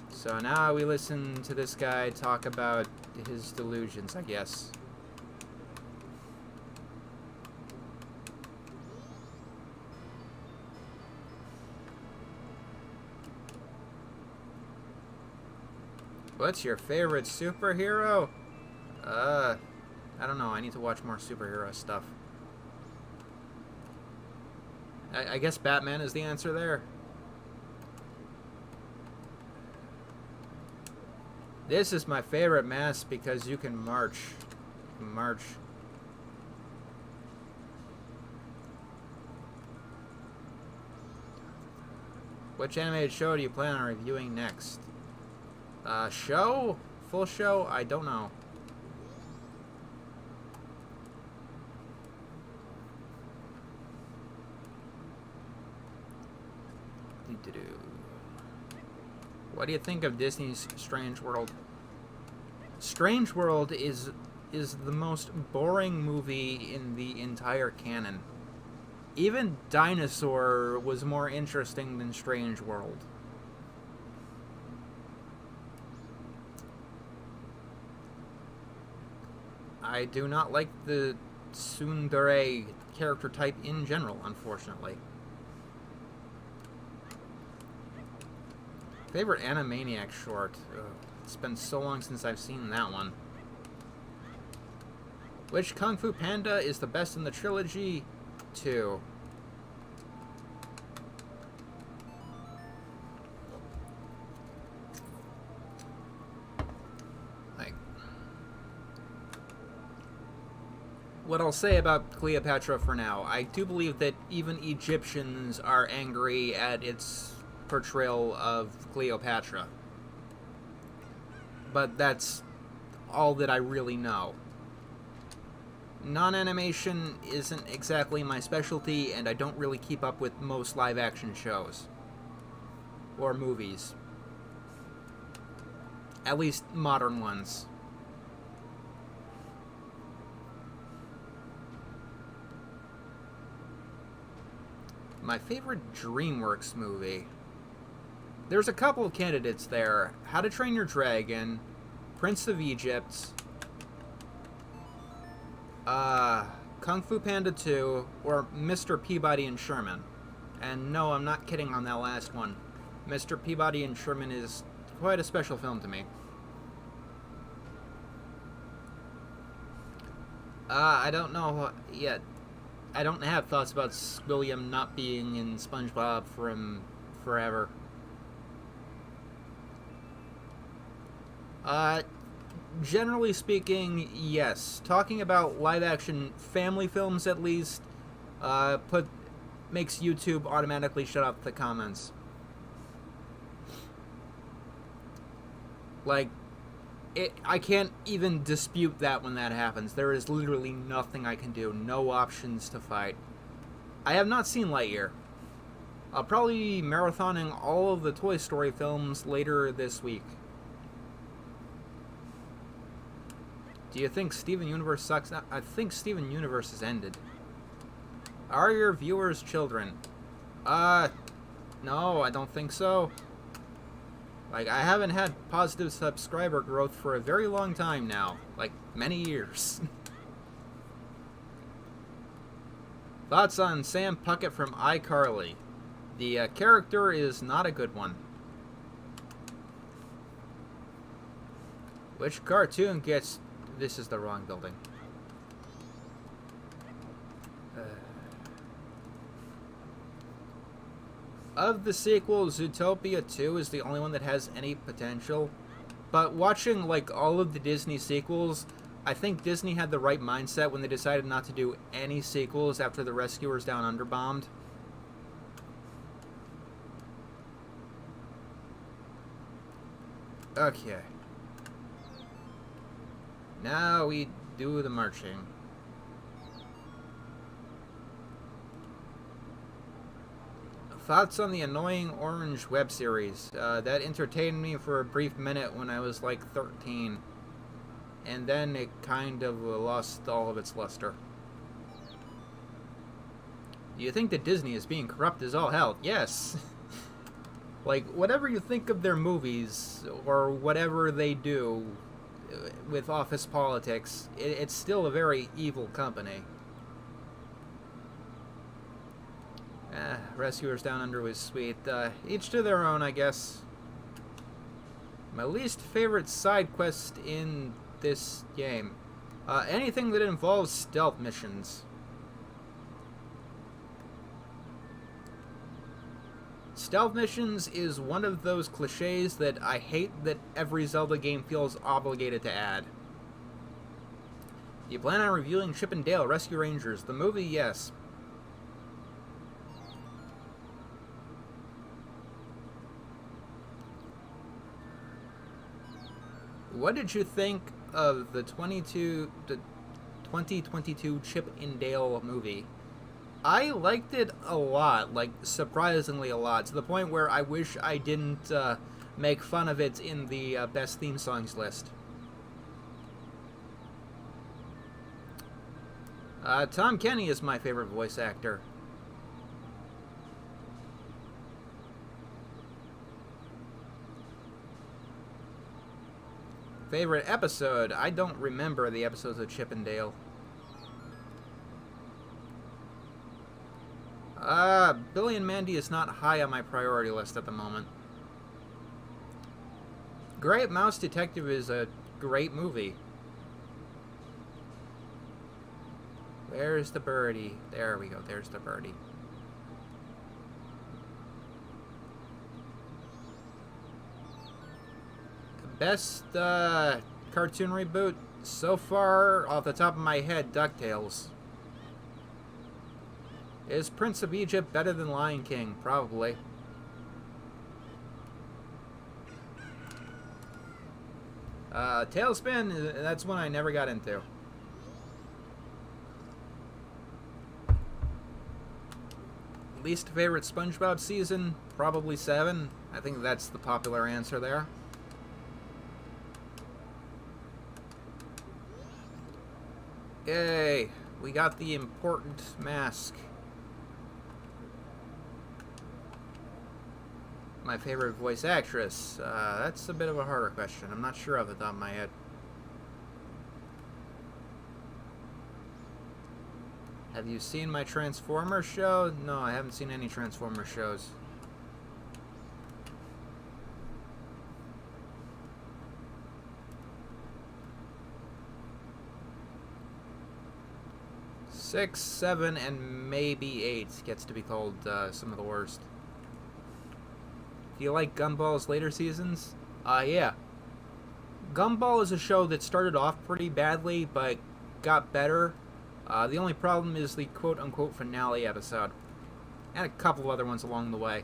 So now we listen to this guy talk about his delusions, I guess. What's your favorite superhero? I don't know. I need to watch more superhero stuff. I guess Batman is the answer there. This is my favorite mask because you can march. March. Which animated show do you plan on reviewing next? Show? Full show? I don't know. What do you think of Disney's Strange World? Strange World is the most boring movie in the entire canon. Even Dinosaur was more interesting than Strange World. I do not like the tsundere character type in general, unfortunately. Favorite Animaniac short? Ugh, it's been so long since I've seen that one. Which Kung Fu Panda is the best in the trilogy? 2. What I'll say about Cleopatra for now, I do believe that even Egyptians are angry at its portrayal of Cleopatra. But that's all that I really know. Non-animation isn't exactly my specialty, and I don't really keep up with most live-action shows. Or movies. At least modern ones. My favorite DreamWorks movie. There's a couple of candidates there. How to Train Your Dragon, Prince of Egypt, Kung Fu Panda 2, or Mr. Peabody and Sherman. And no, I'm not kidding on that last one. Mr. Peabody and Sherman is quite a special film to me. I don't know yet. I don't have thoughts about William not being in SpongeBob from forever. Generally speaking, yes. Talking about live-action family films, at least, makes YouTube automatically shut off the comments. Like, I can't even dispute that when that happens. There is literally nothing I can do. No options to fight. I have not seen Lightyear. I'll probably be marathoning all of the Toy Story films later this week. Do you think Steven Universe sucks? I think Steven Universe has ended. Are your viewers children? No, I don't think so. Like, I haven't had positive subscriber growth for a very long time now. Like, many years. Thoughts on Sam Puckett from iCarly? The character is not a good one. Which cartoon gets... This is the wrong building. Of the sequels, Zootopia 2 is the only one that has any potential. But watching, like, all of the Disney sequels, I think Disney had the right mindset when they decided not to do any sequels after The Rescuers Down Under bombed. Okay. Now we do the marching. Thoughts on the Annoying Orange web series? That entertained me for a brief minute when I was like 13. And then it kind of lost all of its luster. Do you think that Disney is being corrupt as all hell? Yes! Like, whatever you think of their movies, or whatever they do with office politics, it's still a very evil company. Rescuers Down Under was sweet. Each to their own, I guess. My least favorite side quest in this game. Anything that involves stealth missions. Stealth missions is one of those cliches that I hate that every Zelda game feels obligated to add. Do you plan on reviewing Chip and Dale Rescue Rangers? The movie, yes. What did you think of the 2022 Chip and Dale movie? I liked it a lot, like surprisingly a lot, to the point where I wish I didn't make fun of it in the best theme songs list. Tom Kenny is my favorite voice actor. Favorite episode? I don't remember the episodes of Chip and Dale. Billy and Mandy is not high on my priority list at the moment. Great Mouse Detective is a great movie. Where's the birdie? There we go, there's the birdie. Best cartoon reboot so far, off the top of my head, DuckTales. Is Prince of Egypt better than Lion King? Probably. Tailspin, that's one I never got into. Least favorite SpongeBob season? Probably 7. I think that's the popular answer there. Yay! We got the important mask. My favorite voice actress? That's a bit of a harder question. I'm not sure off the top of my head. Have you seen my Transformers show? No, I haven't seen any Transformers shows. Six, 7, and maybe 8 gets to be called some of the worst. Do you like Gumball's later seasons? Yeah. Gumball is a show that started off pretty badly, but got better. The only problem is the quote-unquote finale episode. And a couple of other ones along the way.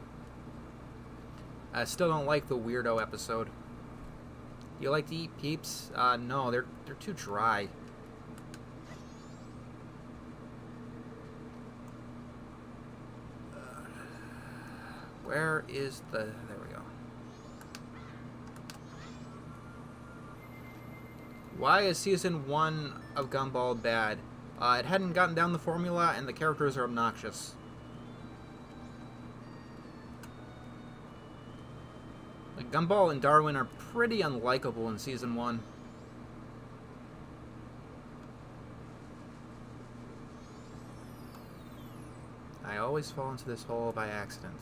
I still don't like the Weirdo episode. You like to eat Peeps? No, they're too dry. Where is the... There we go. Why is Season 1 of Gumball bad? It hadn't gotten down the formula, and the characters are obnoxious. Like, Gumball and Darwin are pretty unlikable in Season 1. I always fall into this hole by accident.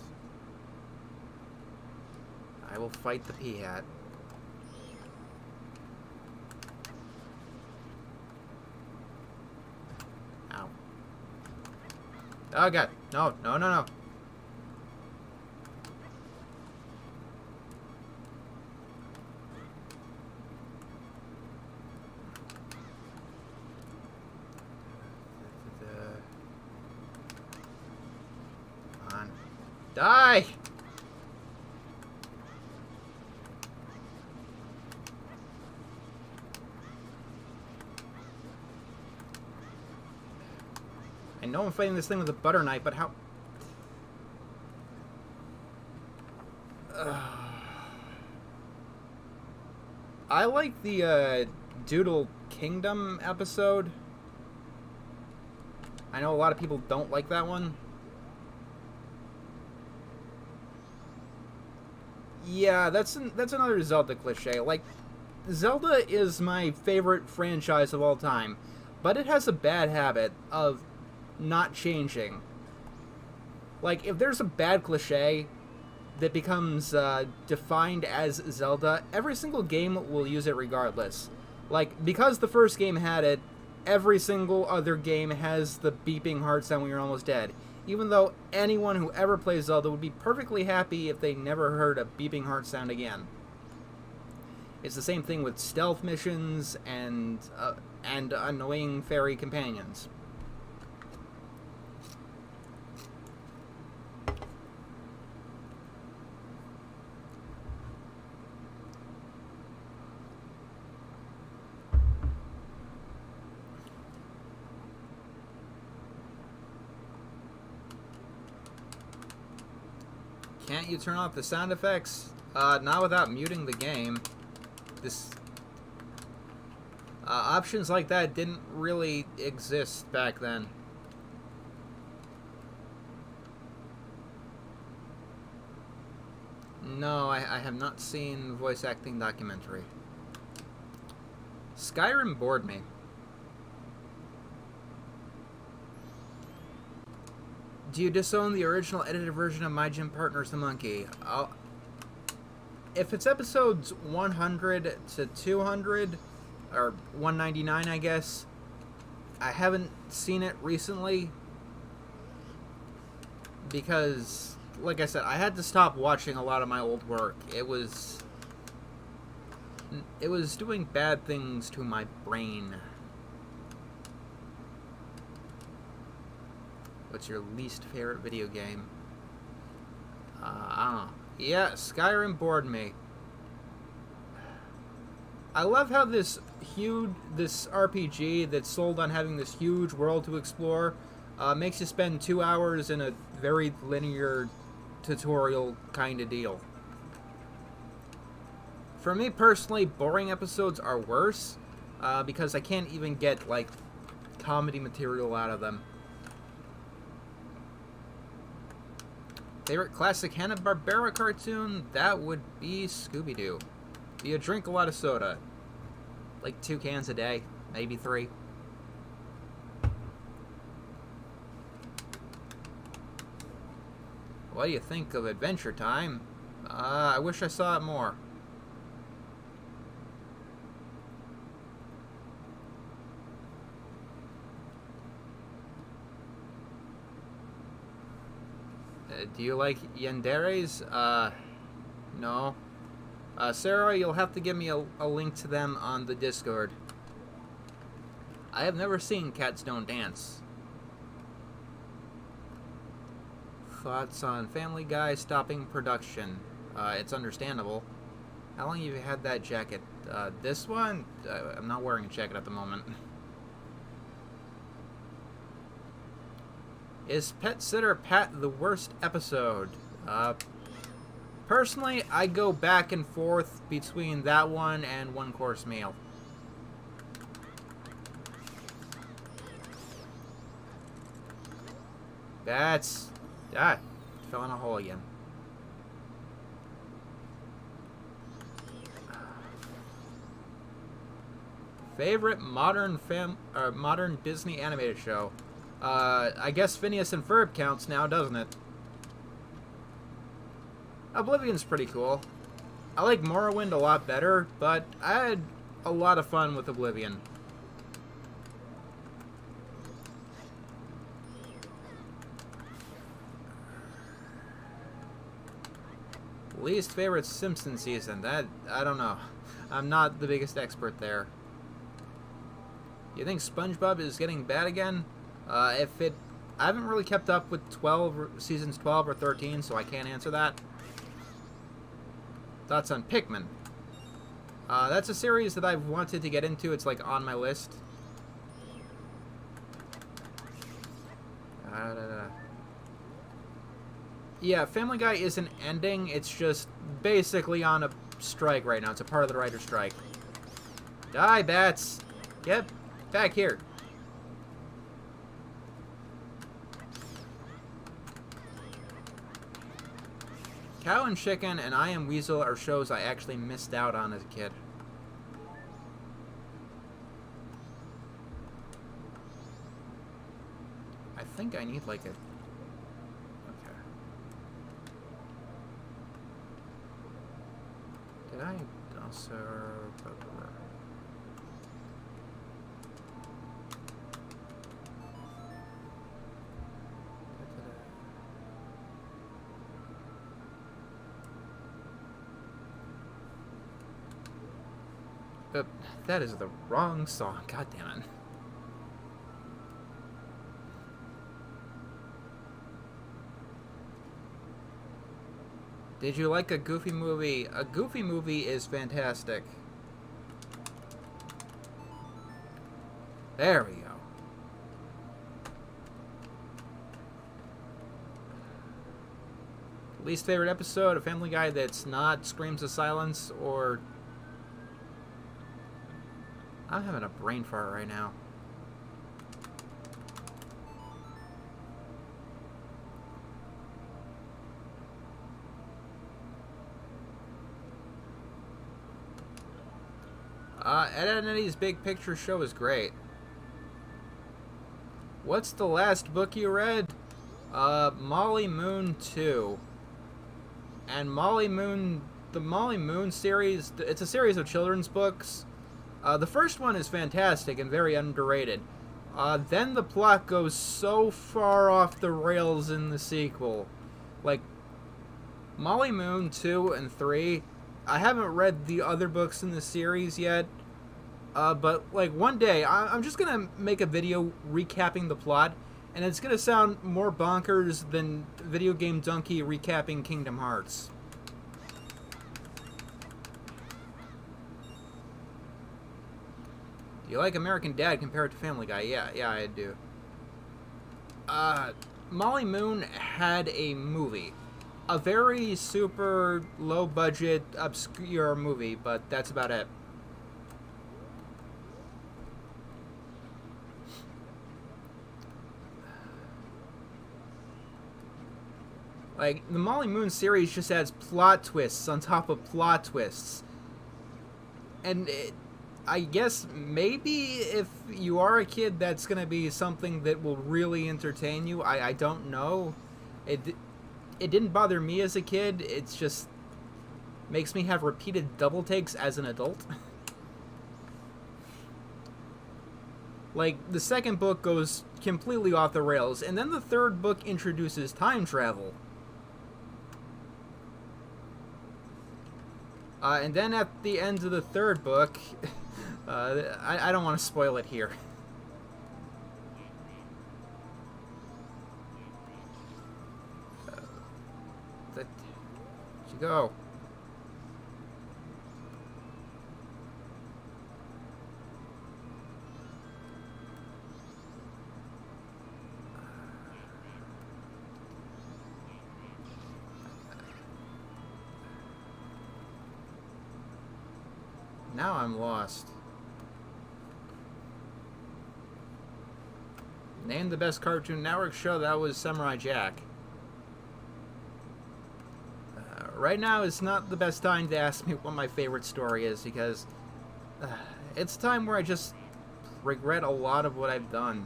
I will fight the P-Hat. Ow. Oh god. No, no, no, no. Come on. Die! I know I'm fighting this thing with a butter knife, but how... I like the Doodle Kingdom episode. I know a lot of people don't like that one. Yeah, that's another Zelda cliche. Like, Zelda is my favorite franchise of all time, but it has a bad habit of not changing. Like, if there's a bad cliche that becomes defined as Zelda, every single game will use it regardless. Like, because the first game had it, every single other game has the beeping heart sound when you're almost dead. Even though anyone who ever plays Zelda would be perfectly happy if they never heard a beeping heart sound again. It's the same thing with stealth missions and annoying fairy companions. Can't you turn off the sound effects? Not without muting the game. Options like that didn't really exist back then. No, I have not seen the voice acting documentary. Skyrim bored me. Do you disown the original edited version of My Gym Partner's the Monkey? If it's episodes 100 to 200, or 199, I guess, I haven't seen it recently because, like I said, I had to stop watching a lot of my old work. It was doing bad things to my brain. What's your least favorite video game? I don't know. Yeah, Skyrim bored me. I love how this RPG that's sold on having this huge world to explore makes you spend 2 hours in a very linear tutorial kind of deal. For me personally, boring episodes are worse because I can't even get like comedy material out of them. Favorite classic Hanna-Barbera cartoon? That would be Scooby-Doo. Do you drink a lot of soda? Like 2 cans a day, maybe 3. What do you think of Adventure Time? I wish I saw it more. Do you like yanderes? No. Sarah, you'll have to give me a link to them on the Discord. I have never seen Cats Don't Dance. Thoughts on Family Guy stopping production? It's understandable. How long have you had that jacket? This one? I'm not wearing a jacket at the moment. Is Pet Sitter Pat the worst episode? Personally, I go back and forth between that one and One Course Meal. That's... fell in a hole again. Favorite modern Disney animated show? I guess Phineas and Ferb counts now, doesn't it? Oblivion's pretty cool. I like Morrowind a lot better, but I had a lot of fun with Oblivion. Least favorite Simpsons season? That, I don't know. I'm not the biggest expert there. You think SpongeBob is getting bad again? I haven't really kept up with seasons 12 or 13, so I can't answer that. Thoughts on Pikmin? That's a series that I've wanted to get into. It's like on my list. Yeah, Family Guy isn't ending. It's just basically on a strike right now. It's a part of the writer's strike. Die, bats! Get back here. Cow and Chicken and I Am Weasel are shows I actually missed out on as a kid. I think I need like a... Okay. Did I also... that is the wrong song. God damn it. Did you like a Goofy movie? A Goofy movie is fantastic. There we go. Least favorite episode, a Family Guy that's not Screams of Silence or... I'm having a brain fart right now. Ed, Edd n Eddy's Big Picture Show is great. What's the last book you read? Molly Moon 2. And the Molly Moon series, it's a series of children's books. The first one is fantastic and very underrated. Then the plot goes so far off the rails in the sequel. Like, Molly Moon 2 and 3, I haven't read the other books in the series yet. But, like, one day, I'm just gonna make a video recapping the plot, and it's gonna sound more bonkers than Video Game Donkey recapping Kingdom Hearts. Do you like American Dad compared to Family Guy? Yeah, I do. Molly Moon had a movie. A very super low-budget, obscure movie, but that's about it. Like, the Molly Moon series just adds plot twists on top of plot twists. And I guess maybe if you are a kid, that's going to be something that will really entertain you. I don't know. It didn't bother me as a kid. It's just makes me have repeated double takes as an adult. Like, the second book goes completely off the rails, and then the third book introduces time travel. And then at the end of the third book, I don't want to spoil it here. Where'd you go? Now I'm lost. Name the best Cartoon Network show. That was Samurai Jack. Right now is not the best time to ask me what my favorite story is, because it's a time where I just regret a lot of what I've done.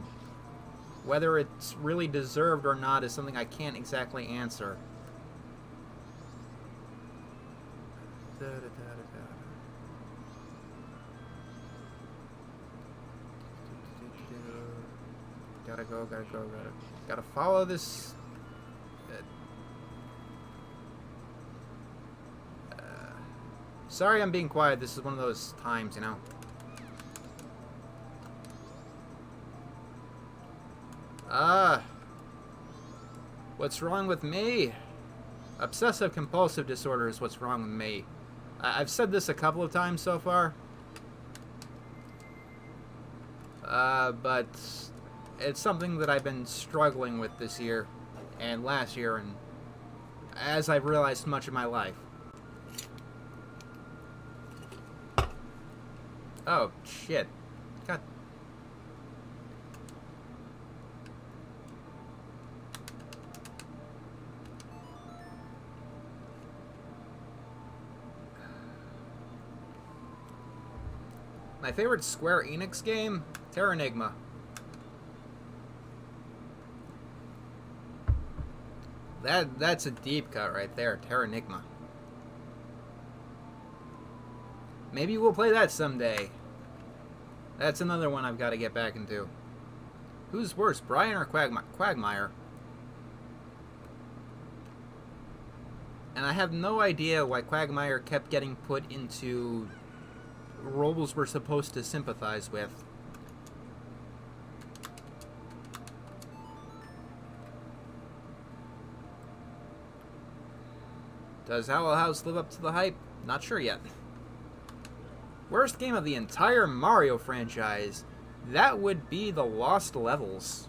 Whether it's really deserved or not is something I can't exactly answer. Gotta follow this. Sorry I'm being quiet, this is one of those times, you know. What's wrong with me? Obsessive compulsive disorder is what's wrong with me. I've said this a couple of times so far. But it's something that I've been struggling with this year and last year, and as I've realized much of my life. Oh, shit. God. My favorite Square Enix game? Terranigma. That's a deep cut right there, Terranigma. Maybe we'll play that someday. That's another one I've got to get back into. Who's worse, Brian or Quagmire? And I have no idea why Quagmire kept getting put into roles we're supposed to sympathize with. Does Owl House live up to the hype? Not sure yet. Worst game of the entire Mario franchise? That would be the Lost Levels.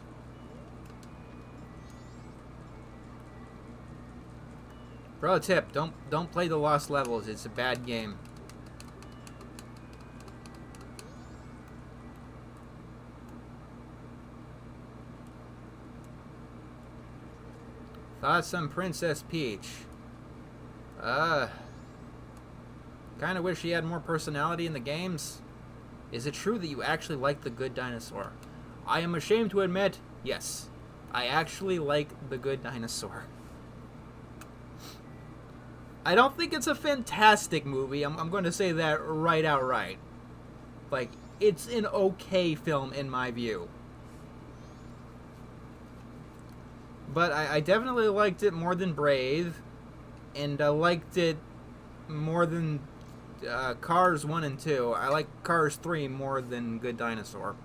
Pro tip, don't play the Lost Levels, it's a bad game. Thoughts on Princess Peach? Kinda wish she had more personality in the games. Is it true that you actually like The Good Dinosaur? I am ashamed to admit, yes. I actually like The Good Dinosaur. I don't think it's a fantastic movie. I'm going to say that right outright. Like, it's an okay film in my view. But I definitely liked it more than Brave. And I liked it more than Cars 1 and 2. I like Cars 3 more than Good Dinosaur.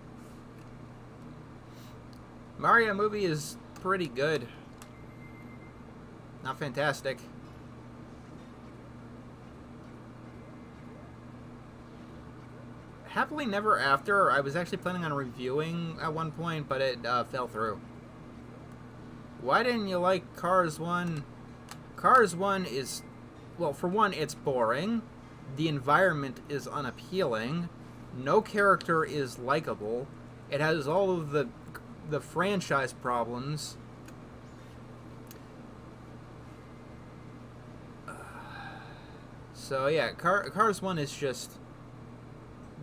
Mario movie is pretty good. Not fantastic. Happily Never After, I was actually planning on reviewing at one point, but it fell through. Why didn't you like Cars 1? Cars 1 is, well, for one, it's boring. The environment is unappealing. No character is likable. It has all of the franchise problems. So yeah, Cars 1 is just...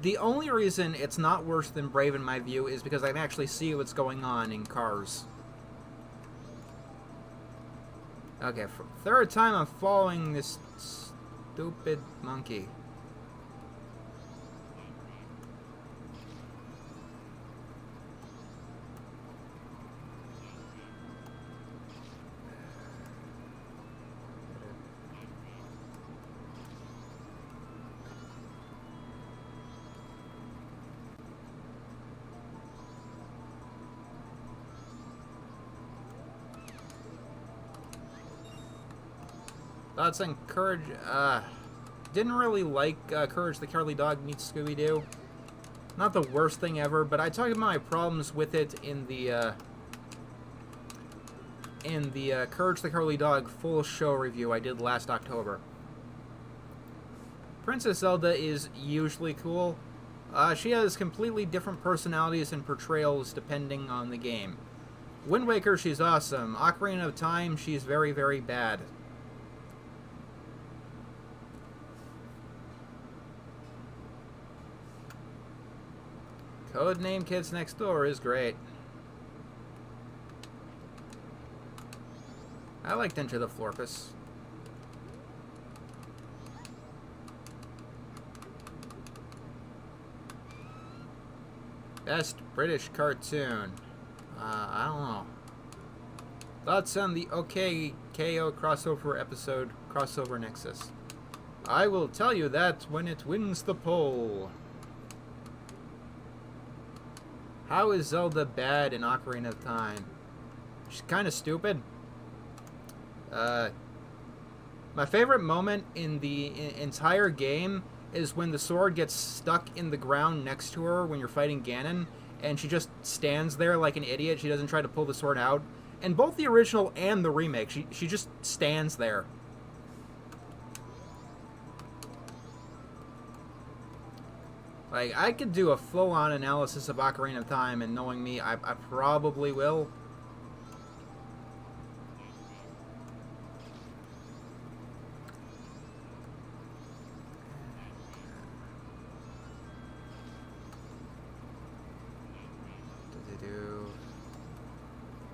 The only reason it's not worse than Brave in my view is because I can actually see what's going on in Cars. Okay, for the third time I'm following this stupid monkey. Thoughts on Courage? Didn't really like Courage the Cowardly Dog meets Scooby-Doo. Not the worst thing ever, but I talked about my problems with it in the Courage the Cowardly Dog full show review I did last October. Princess Zelda is usually cool. She has completely different personalities and portrayals depending on the game. Wind Waker, she's awesome. Ocarina of Time, she's very, very bad. Codename Kids Next Door is great. I liked Enter the Florpus. Best British cartoon. I don't know. Thoughts on the OK KO crossover episode, Crossover Nexus? I will tell you that when it wins the poll. How is Zelda bad in Ocarina of Time? She's kind of stupid. My favorite moment in the entire game is when the sword gets stuck in the ground next to her when you're fighting Ganon, and she just stands there like an idiot. She doesn't try to pull the sword out. And both the original and the remake, she just stands there. Like, I could do a full-on analysis of Ocarina of Time, and knowing me, I probably will.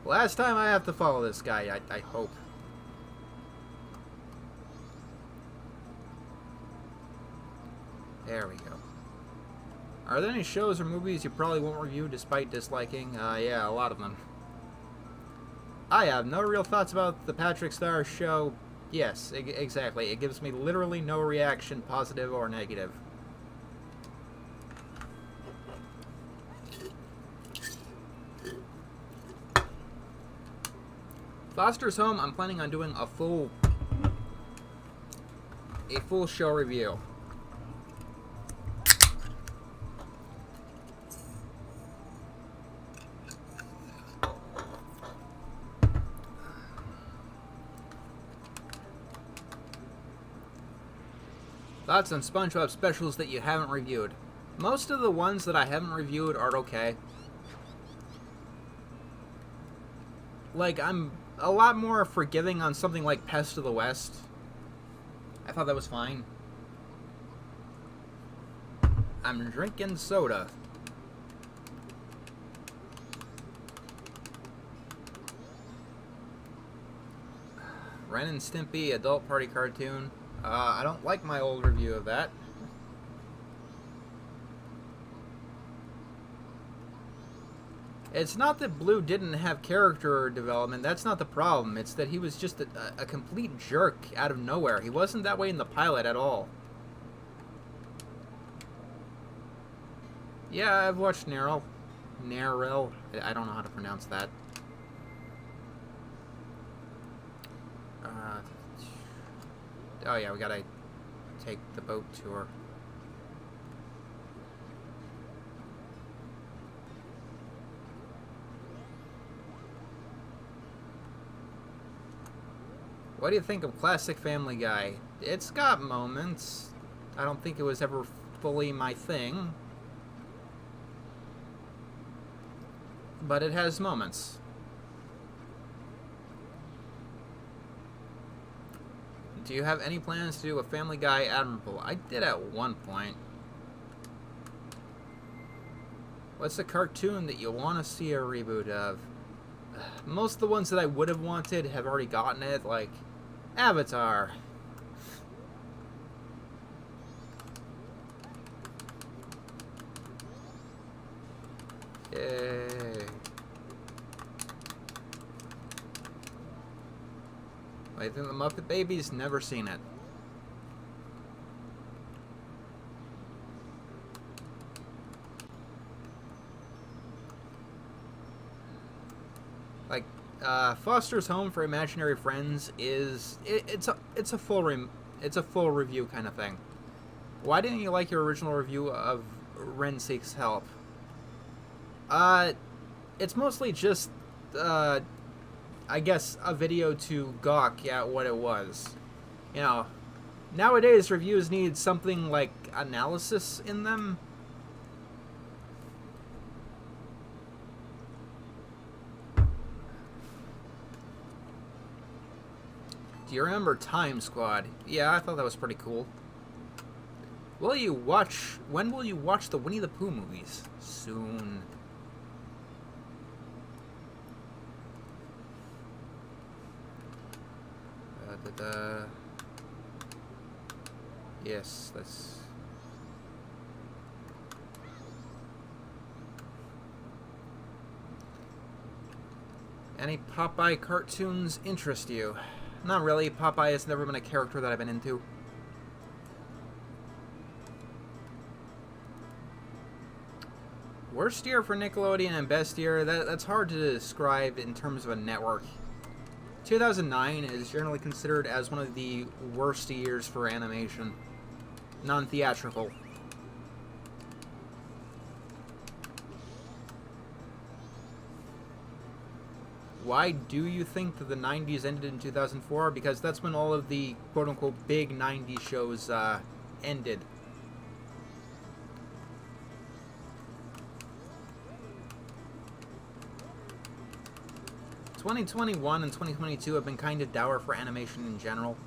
Last time I have to follow this guy, I hope. There we go. Are there any shows or movies you probably won't review despite disliking? Yeah, a lot of them. I have no real thoughts about the Patrick Star show. Yes, exactly. It gives me literally no reaction, positive or negative. Foster's Home, I'm planning on doing a full show review. Thoughts on SpongeBob specials that you haven't reviewed? Most of the ones that I haven't reviewed are okay. Like, I'm a lot more forgiving on something like Pest of the West. I thought that was fine. I'm drinking soda. Ren and Stimpy adult party cartoon. I don't like my old review of that. It's not that Blue didn't have character development. That's not the problem. It's that he was just a complete jerk out of nowhere. He wasn't that way in the pilot at all. Yeah, I've watched Neril. I don't know how to pronounce that. Oh yeah, we gotta take the boat tour. What do you think of classic Family Guy? It's got moments. I don't think it was ever fully my thing. But it has moments. Do you have any plans to do a Family Guy Admirable? I did at one point. What's a cartoon that you want to see a reboot of? Most of the ones that I would have wanted have already gotten it, like Avatar. Yay. I think the Muppet Babies, never seen it. Like, Foster's Home for Imaginary Friends is it's a full review kind of thing. Why didn't you like your original review of Ren Seeks Help? It's mostly just I guess a video to gawk at what it was. You know, nowadays reviews need something like analysis in them. Do you remember Time Squad? Yeah, I thought that was pretty cool. When will you watch the Winnie the Pooh movies? Soon. Yes, that's... Any Popeye cartoons interest you? Not really. Popeye has never been a character that I've been into. Worst year for Nickelodeon and best year? That's hard to describe in terms of a network. 2009 is generally considered as one of the worst years for animation. Non-theatrical. Why do you think that the 90s ended in 2004? Because that's when all of the quote-unquote big 90s shows ended. ...2021 and 2022 have been kind of dour for animation in general.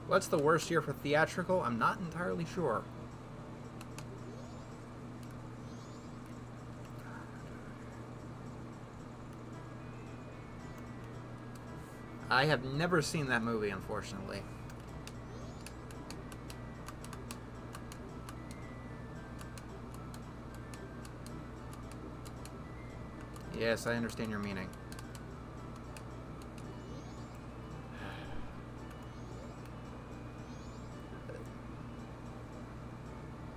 What's the worst year for theatrical? I'm not entirely sure. I have never seen that movie, unfortunately. Yes, I understand your meaning.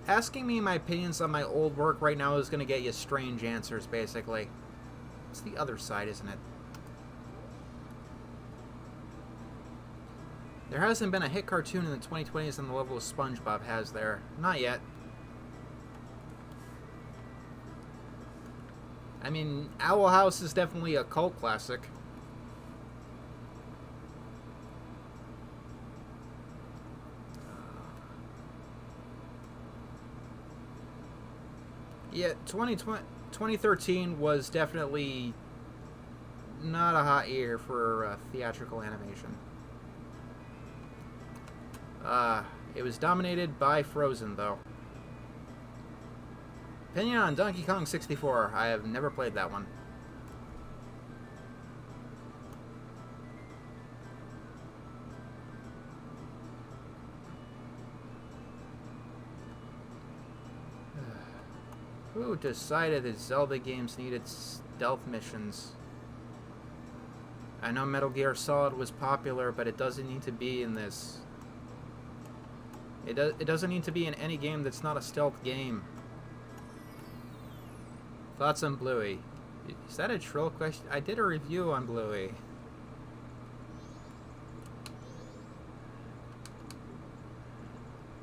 Asking me my opinions on my old work right now is going to get you strange answers, basically. It's the other side, isn't it? There hasn't been a hit cartoon in the 2020s on the level of SpongeBob, has there? Not yet. I mean, Owl House is definitely a cult classic. Yeah, 2013 was definitely not a hot year for theatrical animation. It was dominated by Frozen, though. Opinion on Donkey Kong 64. I have never played that one. Who decided that Zelda games needed stealth missions? I know Metal Gear Solid was popular, but it doesn't need to be in this. It doesn't need to be in any game that's not a stealth game. Thoughts on Bluey? Is that a troll question? I did a review on Bluey.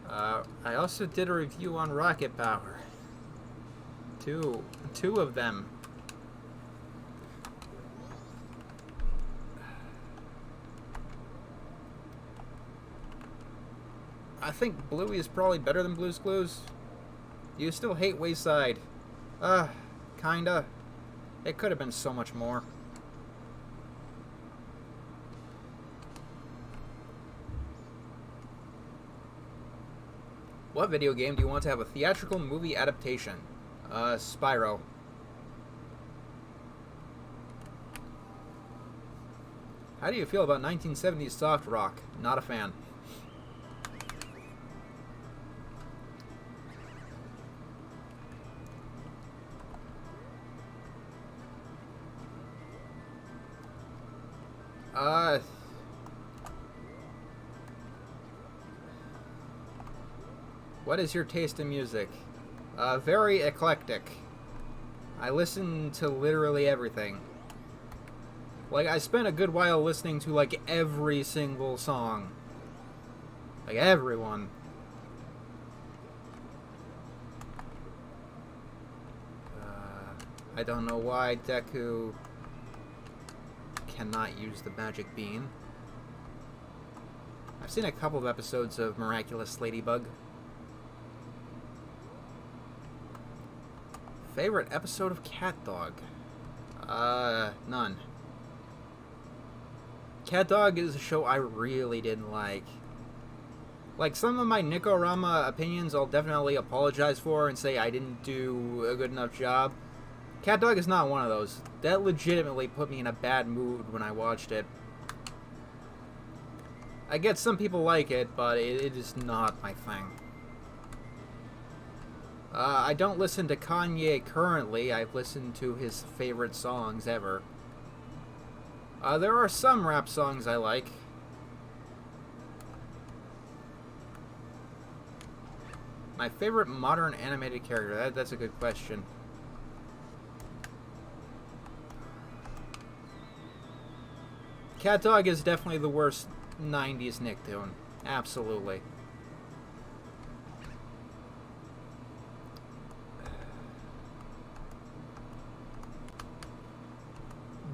I also did a review on Rocket Power. Two of them. I think Bluey is probably better than Blue's Clues. Do you still hate Wayside? Kinda. It could have been so much more. What video game do you want to have a theatrical movie adaptation? Spyro. How do you feel about 1970s soft rock? Not a fan. What is your taste in music? Very eclectic. I listen to literally everything. Like, I spent a good while listening to, like, every single song. Like, everyone. I don't know why Deku cannot use the magic bean. I've seen a couple of episodes of Miraculous Ladybug. Favorite episode of Cat Dog? None. Cat Dog is a show I really didn't like. Like, some of my Nikorama opinions I'll definitely apologize for and say I didn't do a good enough job. Cat Dog is not one of those. That legitimately put me in a bad mood when I watched it. I get some people like it, but it is not my thing. I don't listen to Kanye currently. I've listened to his favorite songs ever. There are some rap songs I like. My favorite modern animated character? That's a good question. Cat Dog is definitely the worst 90s Nicktoon. Absolutely.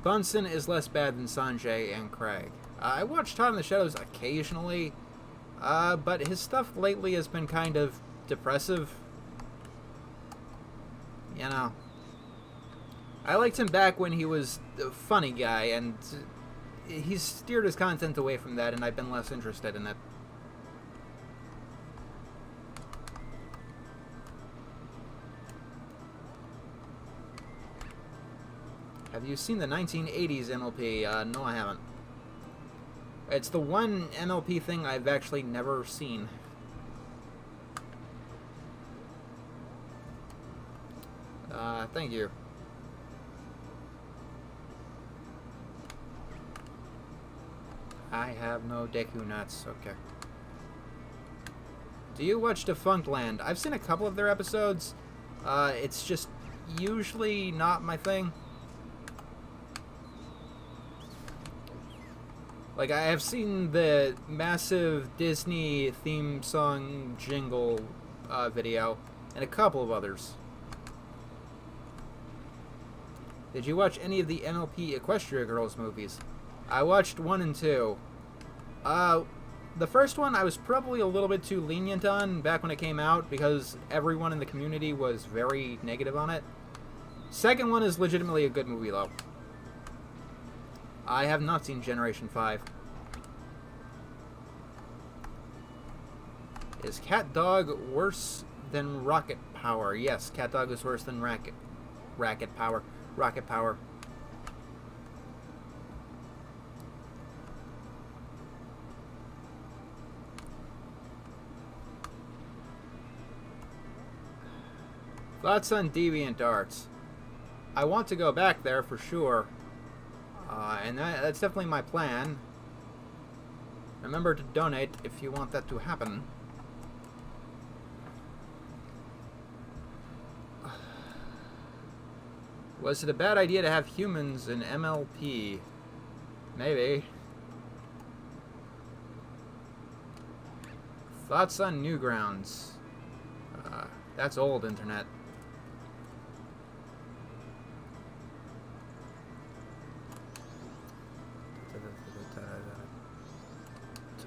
Bunsen is less bad than Sanjay and Craig. I watch Todd in the Shadows occasionally, but his stuff lately has been kind of depressive. You know. I liked him back when he was a funny guy, and he's steered his content away from that, and I've been less interested in it. Have you seen the 1980s MLP? No, I haven't. It's the one MLP thing I've actually never seen. Thank you. I have no Deku nuts. Okay. Do you watch Defunctland? I've seen a couple of their episodes. It's just usually not my thing. Like, I have seen the massive Disney theme song jingle video, and a couple of others. Did you watch any of the MLP Equestria Girls movies? I watched 1 and 2. The first one I was probably a little bit too lenient on back when it came out, because everyone in the community was very negative on it. Second one is legitimately a good movie, though. I have not seen Generation 5. Is Cat Dog worse than Rocket Power? Yes, Cat Dog is worse than Rocket Power. Rocket Power. Thoughts on DeviantArt? I want to go back there for sure. And that's definitely my plan. Remember to donate if you want that to happen. Was it a bad idea to have humans in MLP? Maybe. Thoughts on Newgrounds? That's old internet.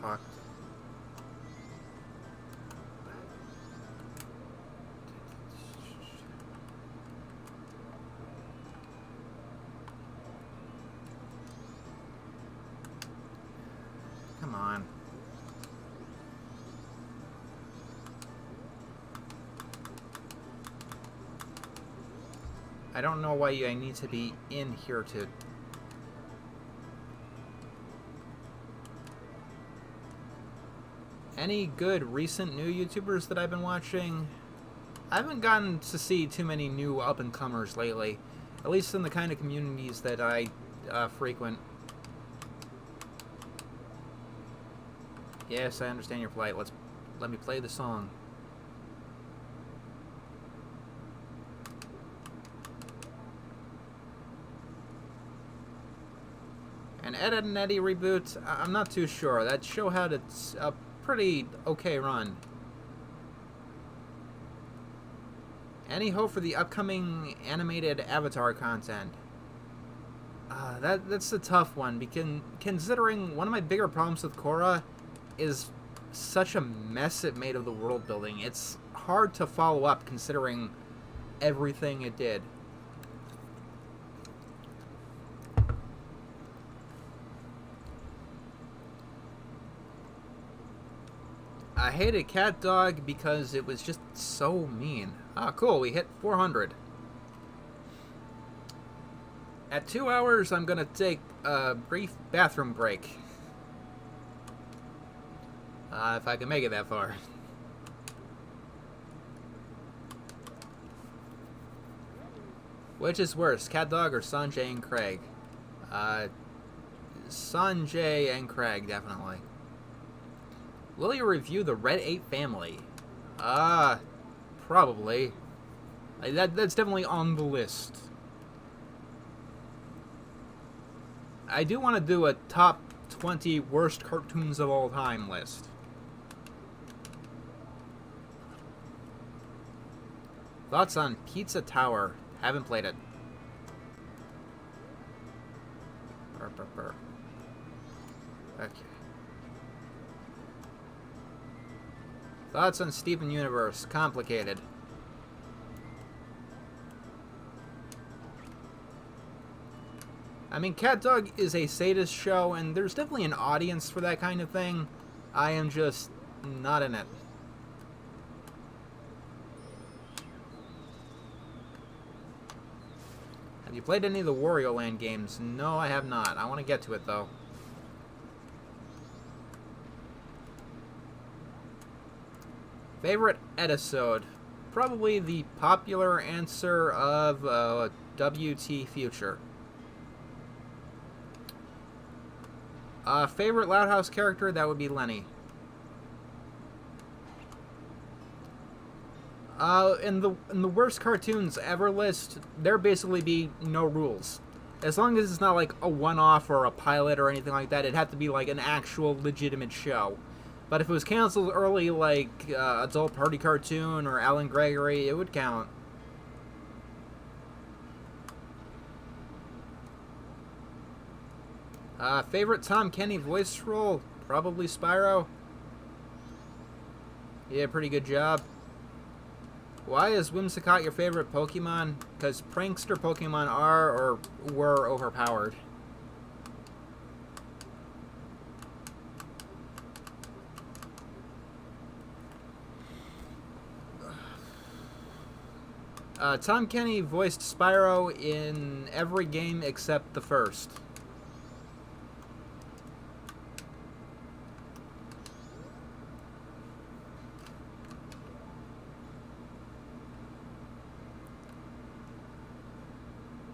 Talk. Come on. I don't know why I need to be in here to... Any good recent new YouTubers that I've been watching? I haven't gotten to see too many new up-and-comers lately. At least in the kind of communities that I frequent. Yes, I understand your plight. Let me play the song. And Ed, Edd n Eddy reboot, I'm not too sure. That show had a pretty okay run. Any hope for the upcoming animated Avatar content? That's a tough one, because considering one of my bigger problems with Korra is such a mess it made of the world building. It's hard to follow up considering everything it did. I hated Cat Dog because it was just so mean. Ah, cool, we hit 400. At 2 hours, I'm gonna take a brief bathroom break. If I can make it that far. Which is worse, Cat Dog or Sanjay and Craig? Sanjay and Craig, definitely. Will you review the Red 8 family? Probably. That's definitely on the list. I do want to do a top 20 worst cartoons of all time list. Thoughts on Pizza Tower? Haven't played it. Okay. Thoughts on Steven Universe? Complicated. I mean, Cat Dog is a sadist show, and there's definitely an audience for that kind of thing. I am just not in it. Have you played any of the Wario Land games? No, I have not. I want to get to it, though. Favorite episode? Probably the popular answer of WT Future. Favorite Loud House character? That would be Lenny. In the worst cartoons ever list, there basically be no rules. As long as it's not like a one-off or a pilot or anything like that, it'd have to be like an actual legitimate show. But if it was canceled early, like Adult Party Cartoon or Alan Gregory, it would count. Favorite Tom Kenny voice role? Probably Spyro. Yeah, pretty good job. Why is Whimsicott your favorite Pokemon? Because prankster Pokemon are or were overpowered. Tom Kenny voiced Spyro in every game except the first.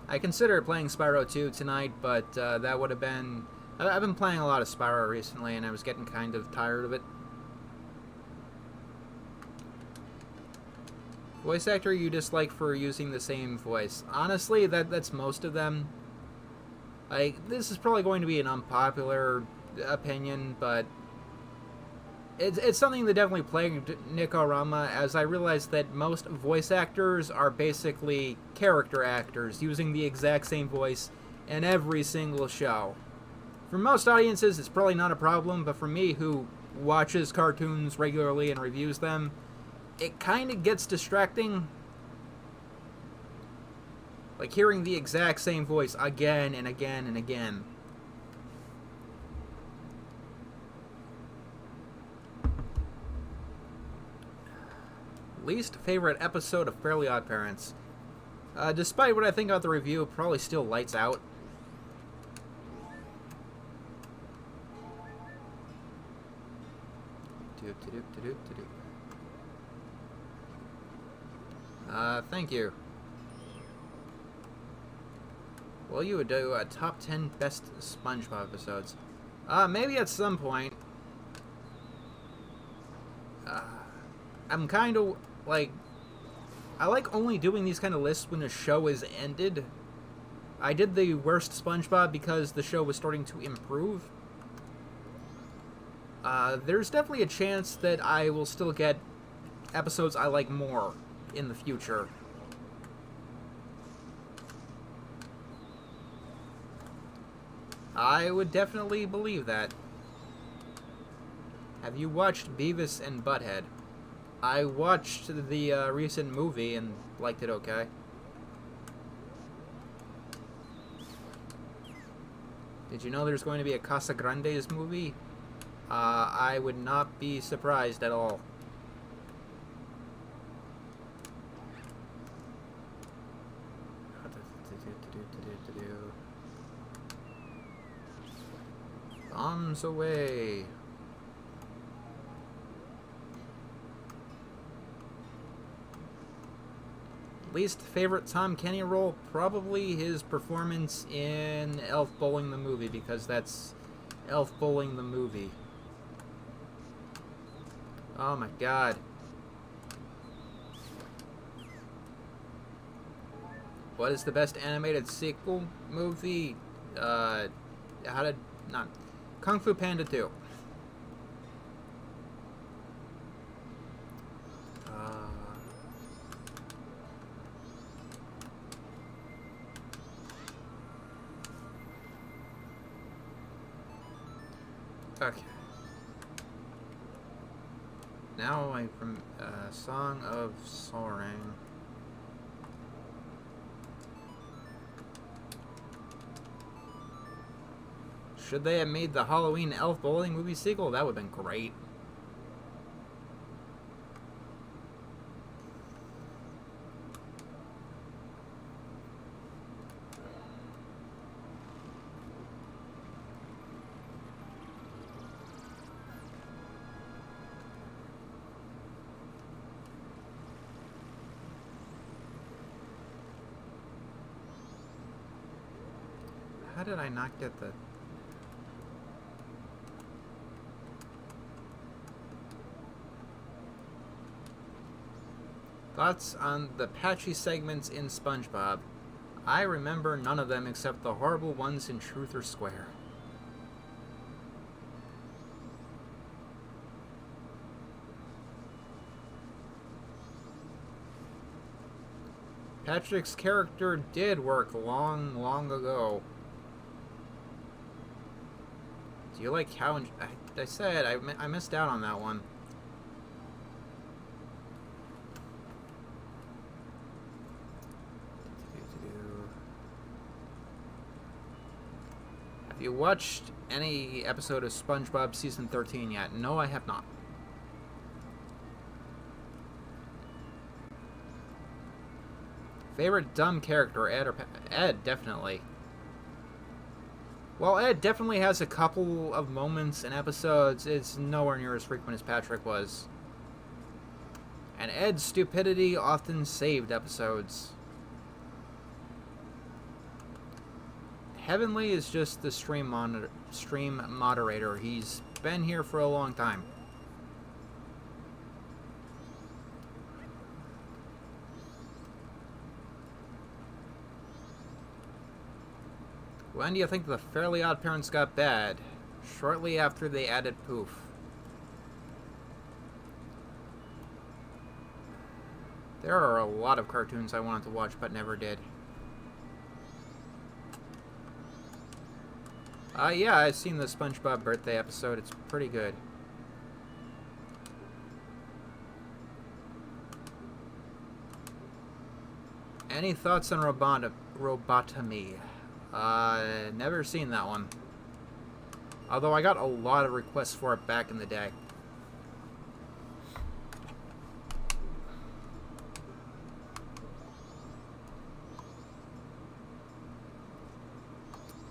I considered playing Spyro 2 tonight, but that would have been... I've been playing a lot of Spyro recently, and I was getting kind of tired of it. Voice actor you dislike for using the same voice. Honestly, that's most of them. Like, this is probably going to be an unpopular opinion, but it's something that definitely plagued Nikorama, as I realized that most voice actors are basically character actors, using the exact same voice in every single show. For most audiences, it's probably not a problem, but for me, who watches cartoons regularly and reviews them, it kind of gets distracting. Like hearing the exact same voice again and again and again. Least favorite episode of Fairly Odd Parents. Despite what I think about the review, it probably still Lights Out. Thank you. Well, you would do a top 10 best SpongeBob episodes. Maybe at some point. I'm kind of, like... I like only doing these kind of lists when a show is ended. I did the worst SpongeBob because the show was starting to improve. There's definitely a chance that I will still get episodes I like more in the future. I would definitely believe that. Have you watched Beavis and Butthead? I watched the recent movie and liked it okay. Did you know there's going to be a Casa Grande's movie? I would not be surprised at all. Bombs away. Least favorite Tom Kenny role? Probably his performance in Elf Bowling the Movie, because that's Elf Bowling the Movie. Oh my god. What is the best animated sequel movie? Kung Fu Panda 2. Okay. Now from Song of Soaring. Should they have made the Halloween Elf Bowling movie sequel? That would have been great. How did I not get the... Thoughts on the patchy segments in SpongeBob? I remember none of them except the horrible ones in Truth or Square. Patrick's character did work long ago. Do you like how... I said I missed out on that one. Have you watched any episode of SpongeBob Season 13 yet? No, I have not. Favorite dumb character, Ed or Ed, definitely. While Ed definitely has a couple of moments and episodes, it's nowhere near as frequent as Patrick was. And Ed's stupidity often saved episodes. Heavenly is just the stream moderator. He's been here for a long time. When do you think the Fairly Odd Parents got bad? Shortly after they added Poof. There are a lot of cartoons I wanted to watch but never did. Yeah, I've seen the SpongeBob birthday episode. It's pretty good. Any thoughts on Robotomy? Never seen that one. Although I got a lot of requests for it back in the day.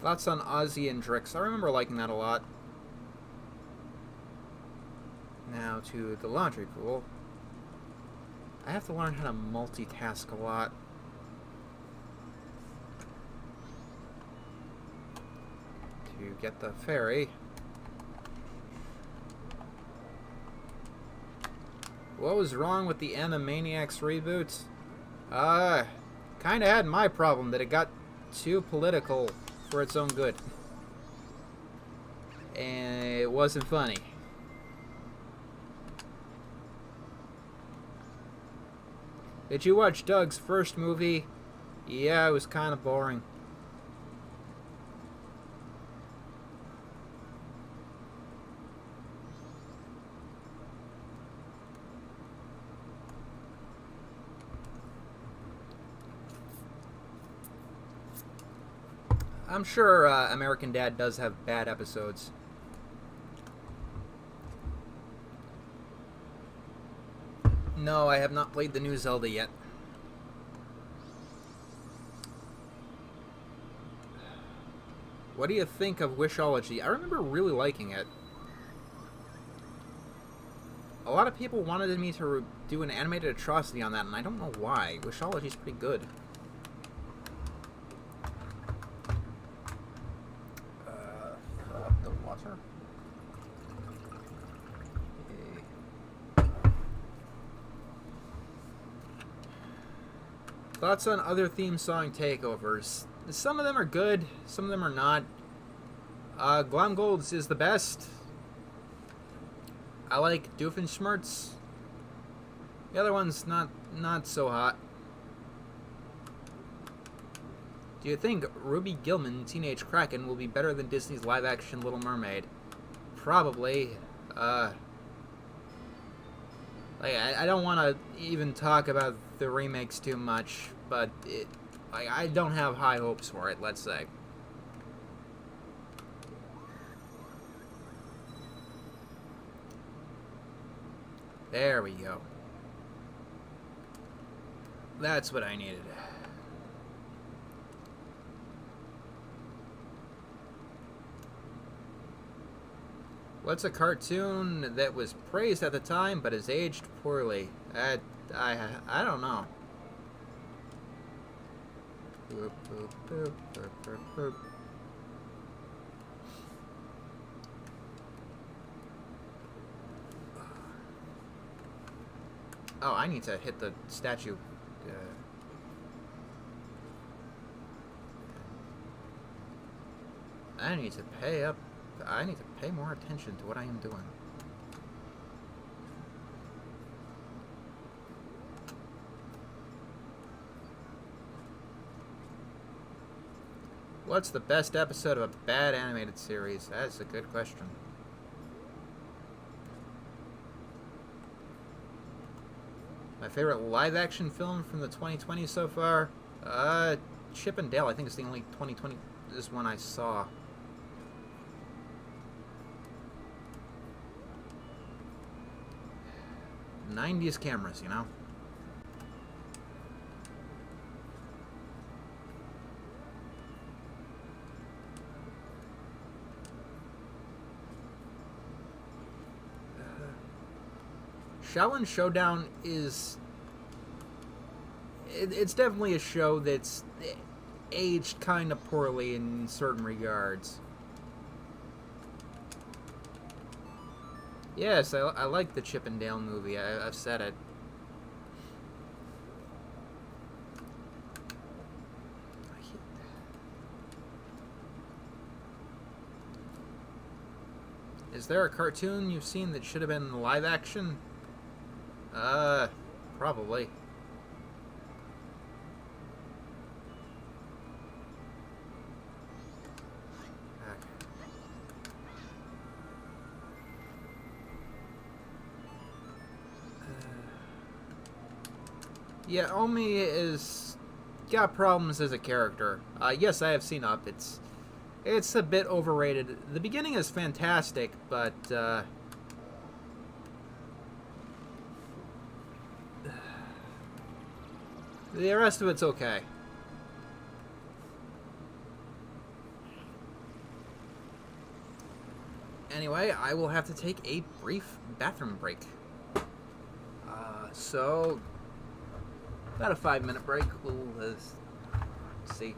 Thoughts on Ozzy and Drix? I remember liking that a lot. Now to the laundry pool. I have to learn how to multitask a lot. To get the ferry. What was wrong with the Animaniacs reboot? Kinda had my problem that it got too political for its own good. And it wasn't funny. Did you watch Doug's first movie? Yeah, it was kind of boring. I'm sure American Dad does have bad episodes. No, I have not played the new Zelda yet. What do you think of Wishology? I remember really liking it. A lot of people wanted me to do an animated atrocity on that, and I don't know why. Wishology's pretty good. The water. Okay. Thoughts on other theme song takeovers? Some of them are good, some of them are not. Glomgold's is the best. I like Doofenshmirtz. The other one's not so hot. Do you think Ruby Gillman, Teenage Kraken, will be better than Disney's live-action Little Mermaid? Probably. I don't want to even talk about the remakes too much, but I don't have high hopes for it, let's say. There we go. That's what I needed. What's a cartoon that was praised at the time but has aged poorly? I don't know. Boop, boop, boop, boop, boop, boop. Oh, I need to hit the statue. I need to pay more attention to what I am doing. What's the best episode of a bad animated series? That's a good question. My favorite live-action film from the 2020s so far? Chip and Dale. I think it's the only 2020 this one I saw. '90s cameras, you know? Shaolin Showdown is... It's definitely a show that's aged kind of poorly in certain regards. Yes, I like the Chip and Dale movie. I've said it. Is there a cartoon you've seen that should have been live action? Probably. Yeah, Omi is got problems as a character. Yes, I have seen Up. It's a bit overrated. The beginning is fantastic, but the rest of it's okay. Anyway, I will have to take a brief bathroom break. So, about a 5-minute break. We'll see.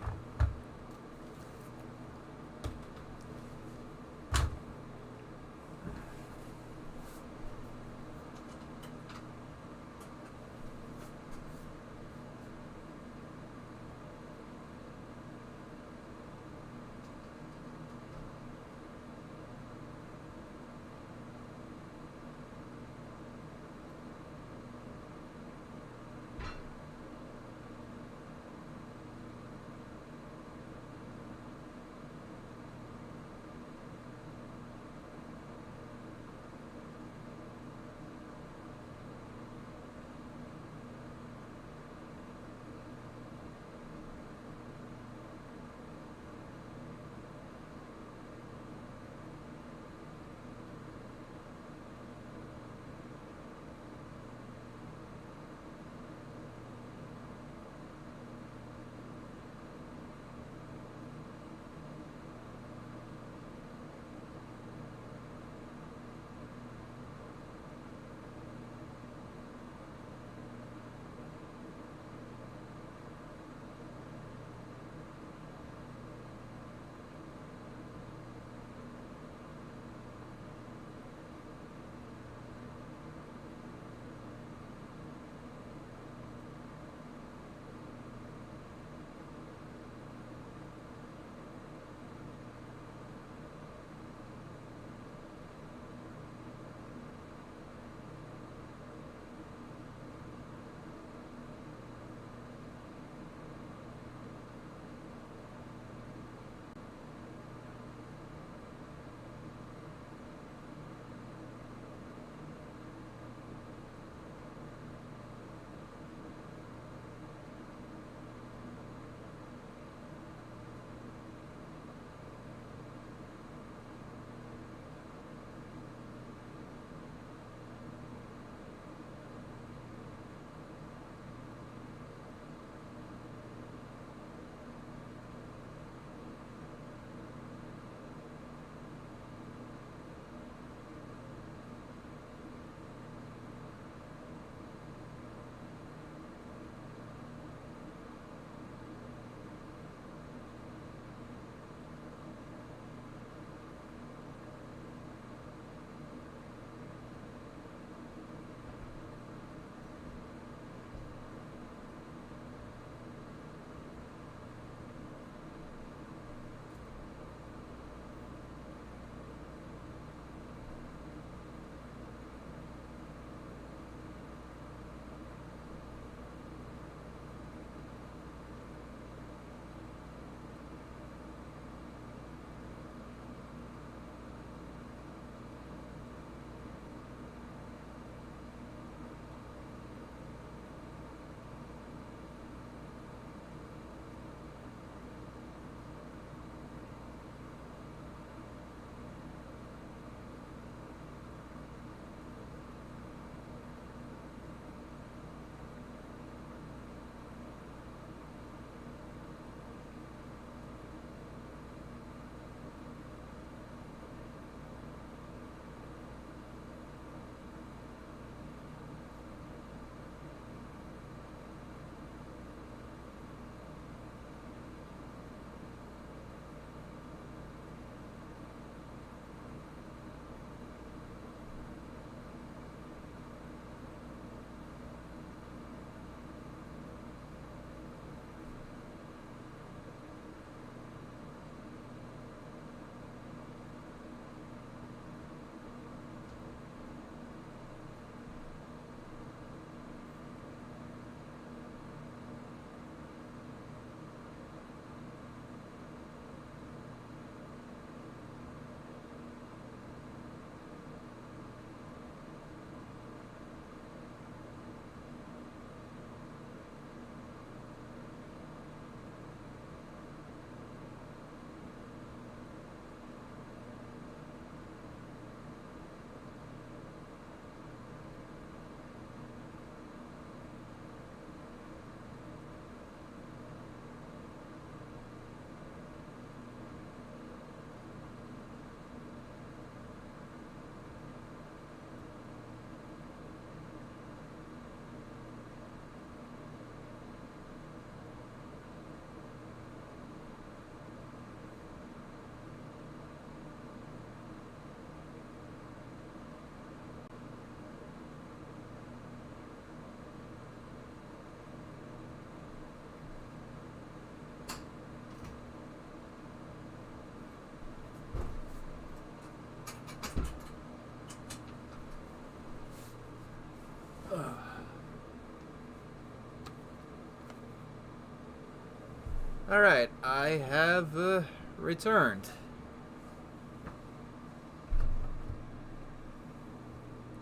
Alright, I have returned.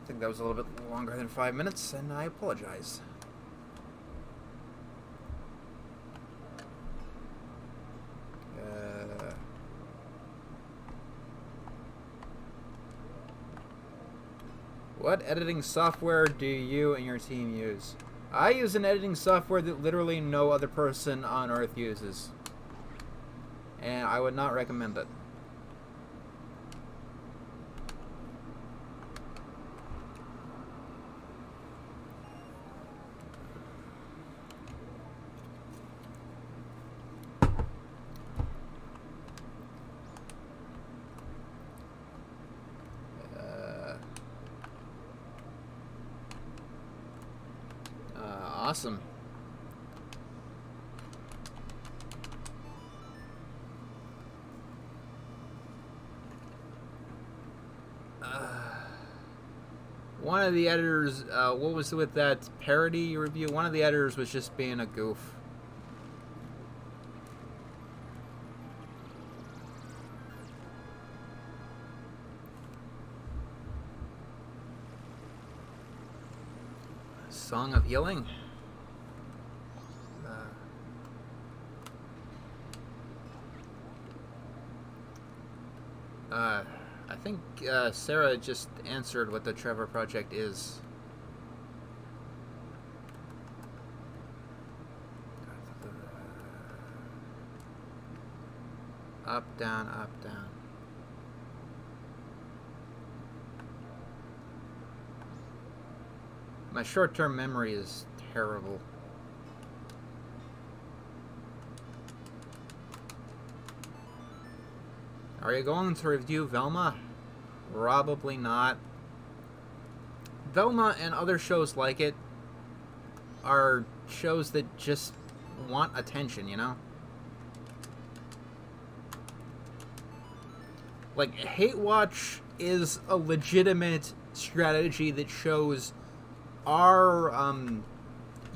I think that was a little bit longer than 5 minutes, and I apologize. What editing software do you and your team use? I use an editing software that literally no other person on Earth uses. And I would not recommend it. Awesome. One of the editors, what was with that parody review? One of the editors was just being a goof. Song of Healing? I think Sarah just answered what the Trevor project is. Up, down, up, down. My short-term memory is terrible. Are you going to review Velma? Probably not. Velma and other shows like it are shows that just want attention, you know? Like, Hate Watch is a legitimate strategy that shows are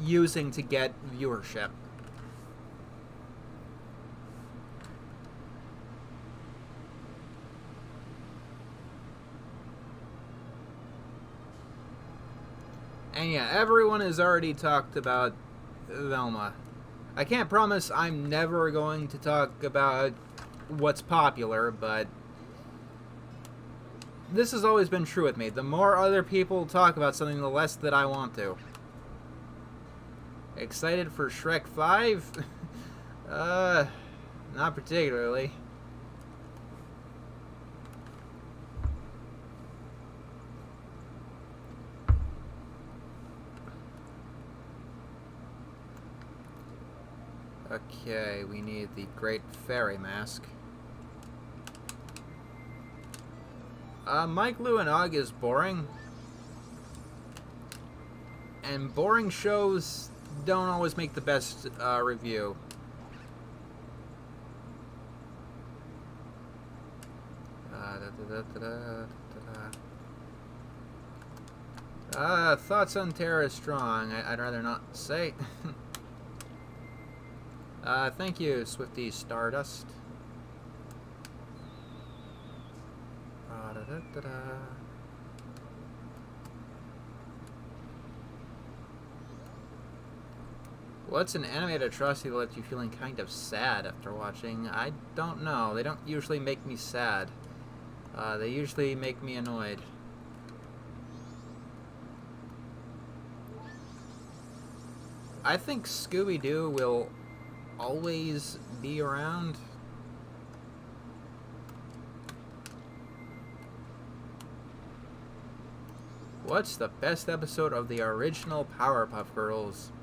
using to get viewership. And yeah, everyone has already talked about Velma. I can't promise I'm never going to talk about what's popular, but this has always been true with me. The more other people talk about something, the less that I want to. Excited for Shrek 5? Not particularly. Okay, we need the Great Fairy Mask. Mike, Lou, and Og is boring. And boring shows don't always make the best review. Thoughts on Terra is strong. I'd rather not say. Thank you, Swifty Stardust. What's an animated atrocity that left you feeling kind of sad after watching? I don't know. They don't usually make me sad. They usually make me annoyed. I think Scooby-Doo will always be around. What's the best episode of the original Powerpuff Girls?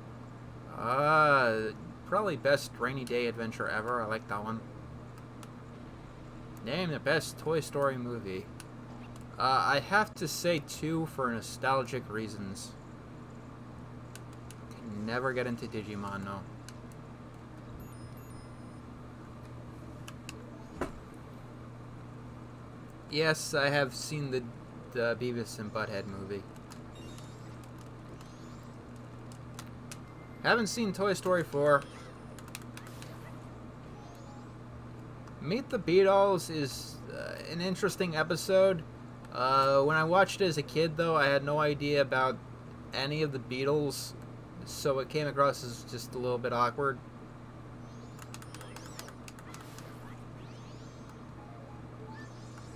Probably best rainy day adventure ever. I like that one. Name the best Toy Story movie. I have to say 2 for nostalgic reasons. Can never get into Digimon, no. Yes, I have seen the Beavis and Butthead movie. Haven't seen Toy Story 4. Meet the Beatles is an interesting episode. When I watched it as a kid, though, I had no idea about any of the Beatles, so it came across as just a little bit awkward.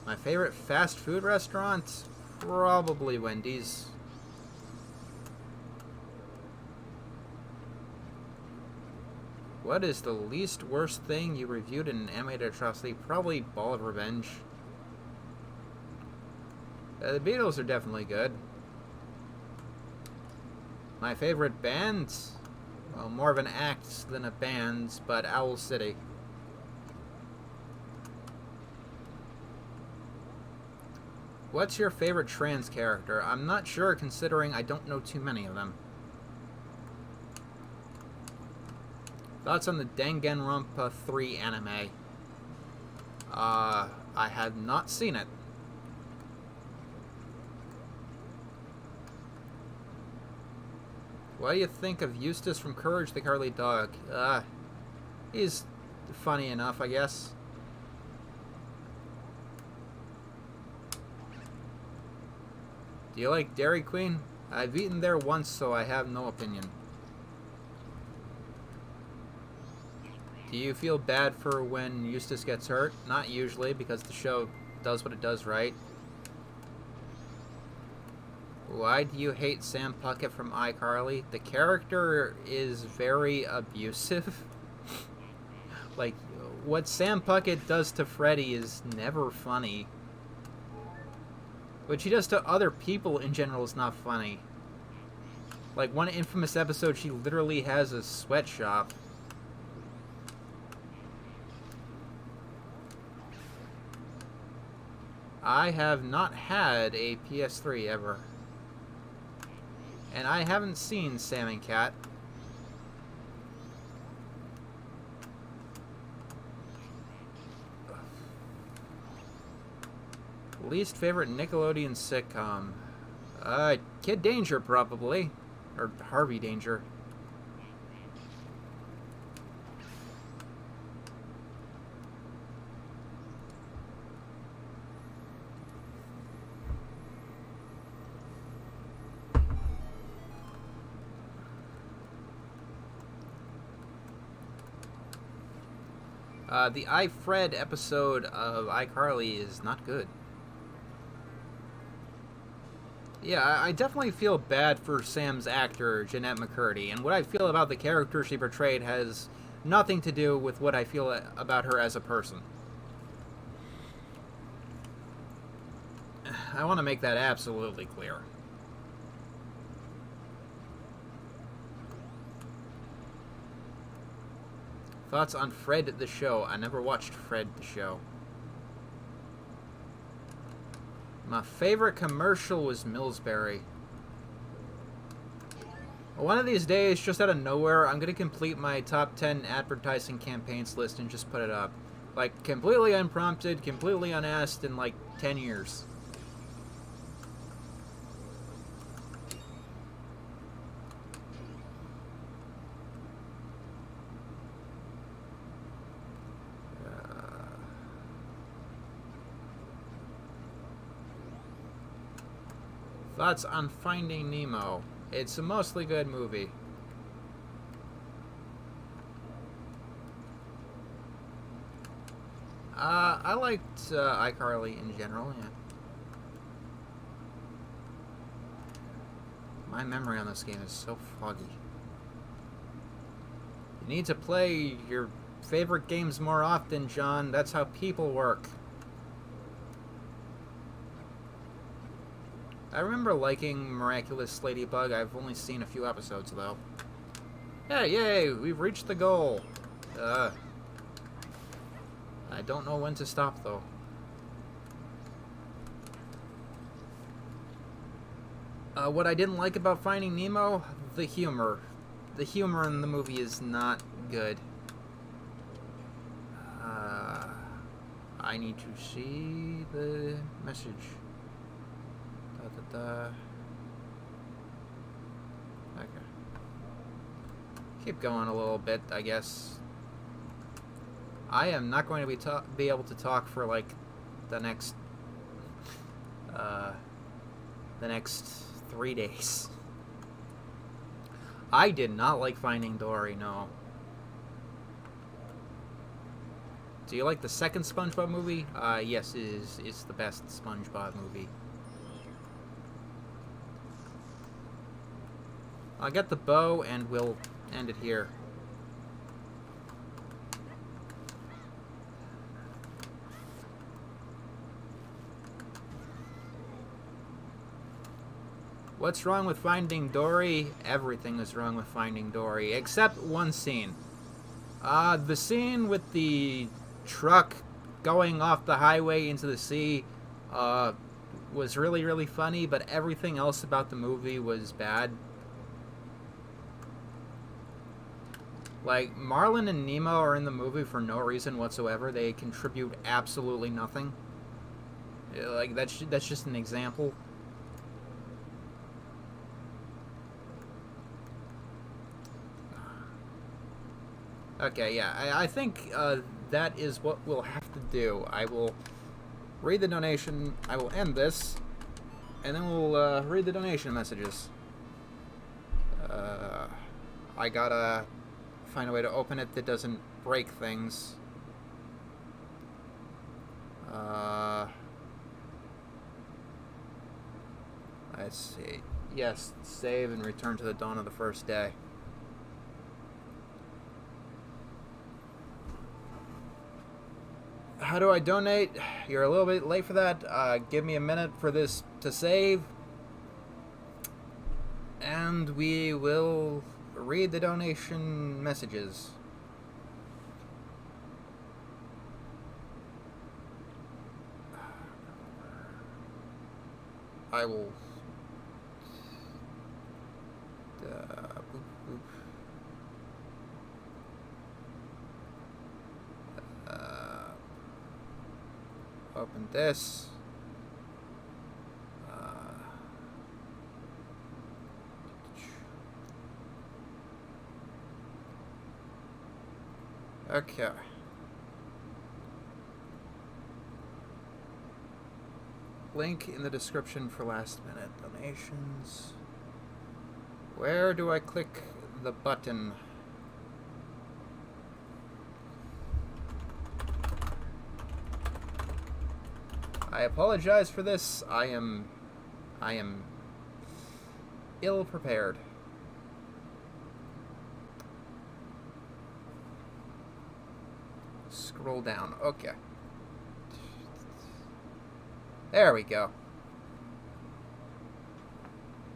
My favorite fast food restaurant? Probably Wendy's. What is the least worst thing you reviewed in an animated atrocity? Probably Ball of Revenge. The Beatles are definitely good. My favorite band? Well, more of an act than a band, but Owl City. What's your favorite trans character? I'm not sure, considering I don't know too many of them. Thoughts on the Danganronpa 3 anime? I have not seen it. What do you think of Eustace from Courage the Cowardly Dog? He's funny enough, I guess. Do you like Dairy Queen? I've eaten there once, so I have no opinion. Do you feel bad for when Eustace gets hurt? Not usually, because the show does what it does right. Why do you hate Sam Puckett from iCarly? The character is very abusive. Like, what Sam Puckett does to Freddy is never funny. What she does to other people in general is not funny. Like, one infamous episode, she literally has a sweatshop. I have not had a PS3 ever. And I haven't seen Sam and Cat. Least favorite Nickelodeon sitcom? Kid Danger, probably. Or Harvey Danger. The I, Fred episode of iCarly is not good. Yeah, I definitely feel bad for Sam's actor, Jeanette McCurdy, and what I feel about the character she portrayed has nothing to do with what I feel about her as a person. I want to make that absolutely clear. Thoughts on Fred the Show? I never watched Fred the Show. My favorite commercial was Millsbury. One of these days, just out of nowhere, I'm going to complete my top 10 advertising campaigns list and just put it up. Like, completely unprompted, completely unasked in like 10 years. Thoughts on Finding Nemo? It's a mostly good movie. I liked iCarly in general, yeah. My memory on this game is so foggy. You need to play your favorite games more often, John. That's how people work. I remember liking Miraculous Ladybug. I've only seen a few episodes, though. Yeah, yay! We've reached the goal. I don't know when to stop, though. What I didn't like about Finding Nemo? The humor. The humor in the movie is not good. I need to see the message. Okay. Keep going a little bit, I guess. I am not going to be able to talk for like the next uh, the next 3 days. I did not like Finding Dory. No. Do you like the second SpongeBob movie? Yes, it's the best SpongeBob movie. I'll get the bow and we'll end it here. What's wrong with Finding Dory? Everything is wrong with Finding Dory, except one scene. The scene with the truck going off the highway into the sea was really, really funny, but everything else about the movie was bad. Like, Marlin and Nemo are in the movie for no reason whatsoever. They contribute absolutely nothing. Like, that's just an example. Okay, yeah, I think that is what we'll have to do. I will read the donation, I will end this, and then we'll read the donation messages. I gotta find a way to open it that doesn't break things. Let's see. Yes, save and return to the dawn of the first day. How do I donate? You're a little bit late for that. Give me a minute for this to save. And we will read the donation messages. I will... boop, boop. Open this. Okay. Link in the description for last minute donations. Where do I click the button? I apologize for this. I am ill prepared. Scroll down. Okay. There we go.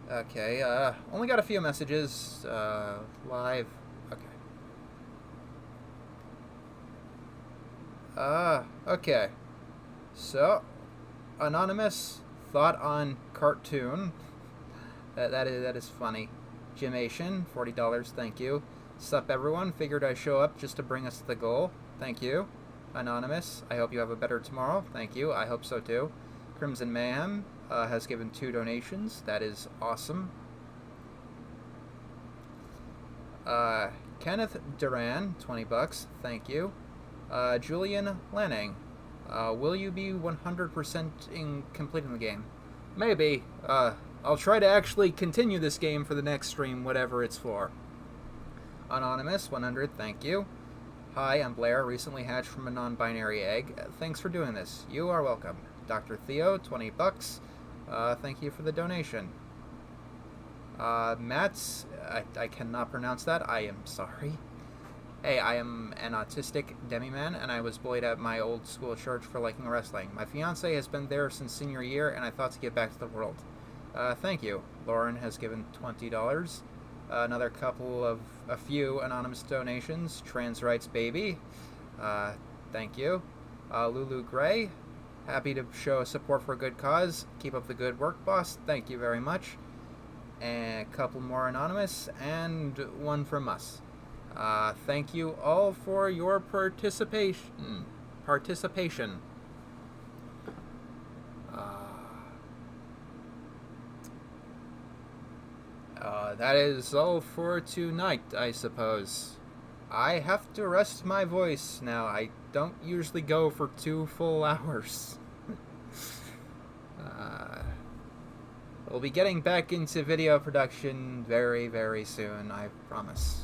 Okay, only got a few messages, live. Okay. Okay. So, Anonymous, thought on cartoon. That is funny. Jimation, $40, thank you. Sup everyone, figured I'd show up just to bring us to the goal. Thank you. Anonymous, I hope you have a better tomorrow. Thank you, I hope so too. Crimson Mayhem has given 2 donations. That is awesome. Kenneth Duran, $20, thank you. Julian Lanning, will you be 100% in completing the game? Maybe. I'll try to actually continue this game for the next stream, whatever it's for. Anonymous, 100, thank you. Hi, I'm Blair, recently hatched from a non-binary egg. Thanks for doing this. You are welcome. Dr. Theo, $20. Thank you for the donation. Mats, I cannot pronounce that. I am sorry. Hey, I am an autistic demi-man, and I was bullied at my old school church for liking wrestling. My fiance has been there since senior year, and I thought to give back to the world. Thank you. Lauren has given $20. Another couple of a few anonymous donations. Trans Rights Baby. Thank you. Lulu Gray. Happy to show support for a good cause. Keep up the good work, boss. Thank you very much. And a couple more anonymous, and one from us. Thank you all for your participation. That is all for tonight, I suppose. I have to rest my voice now. I don't usually go for 2 full hours. We'll be getting back into video production very, very soon, I promise.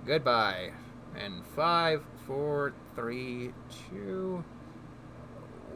Goodbye. And 5, 4, 3, 2...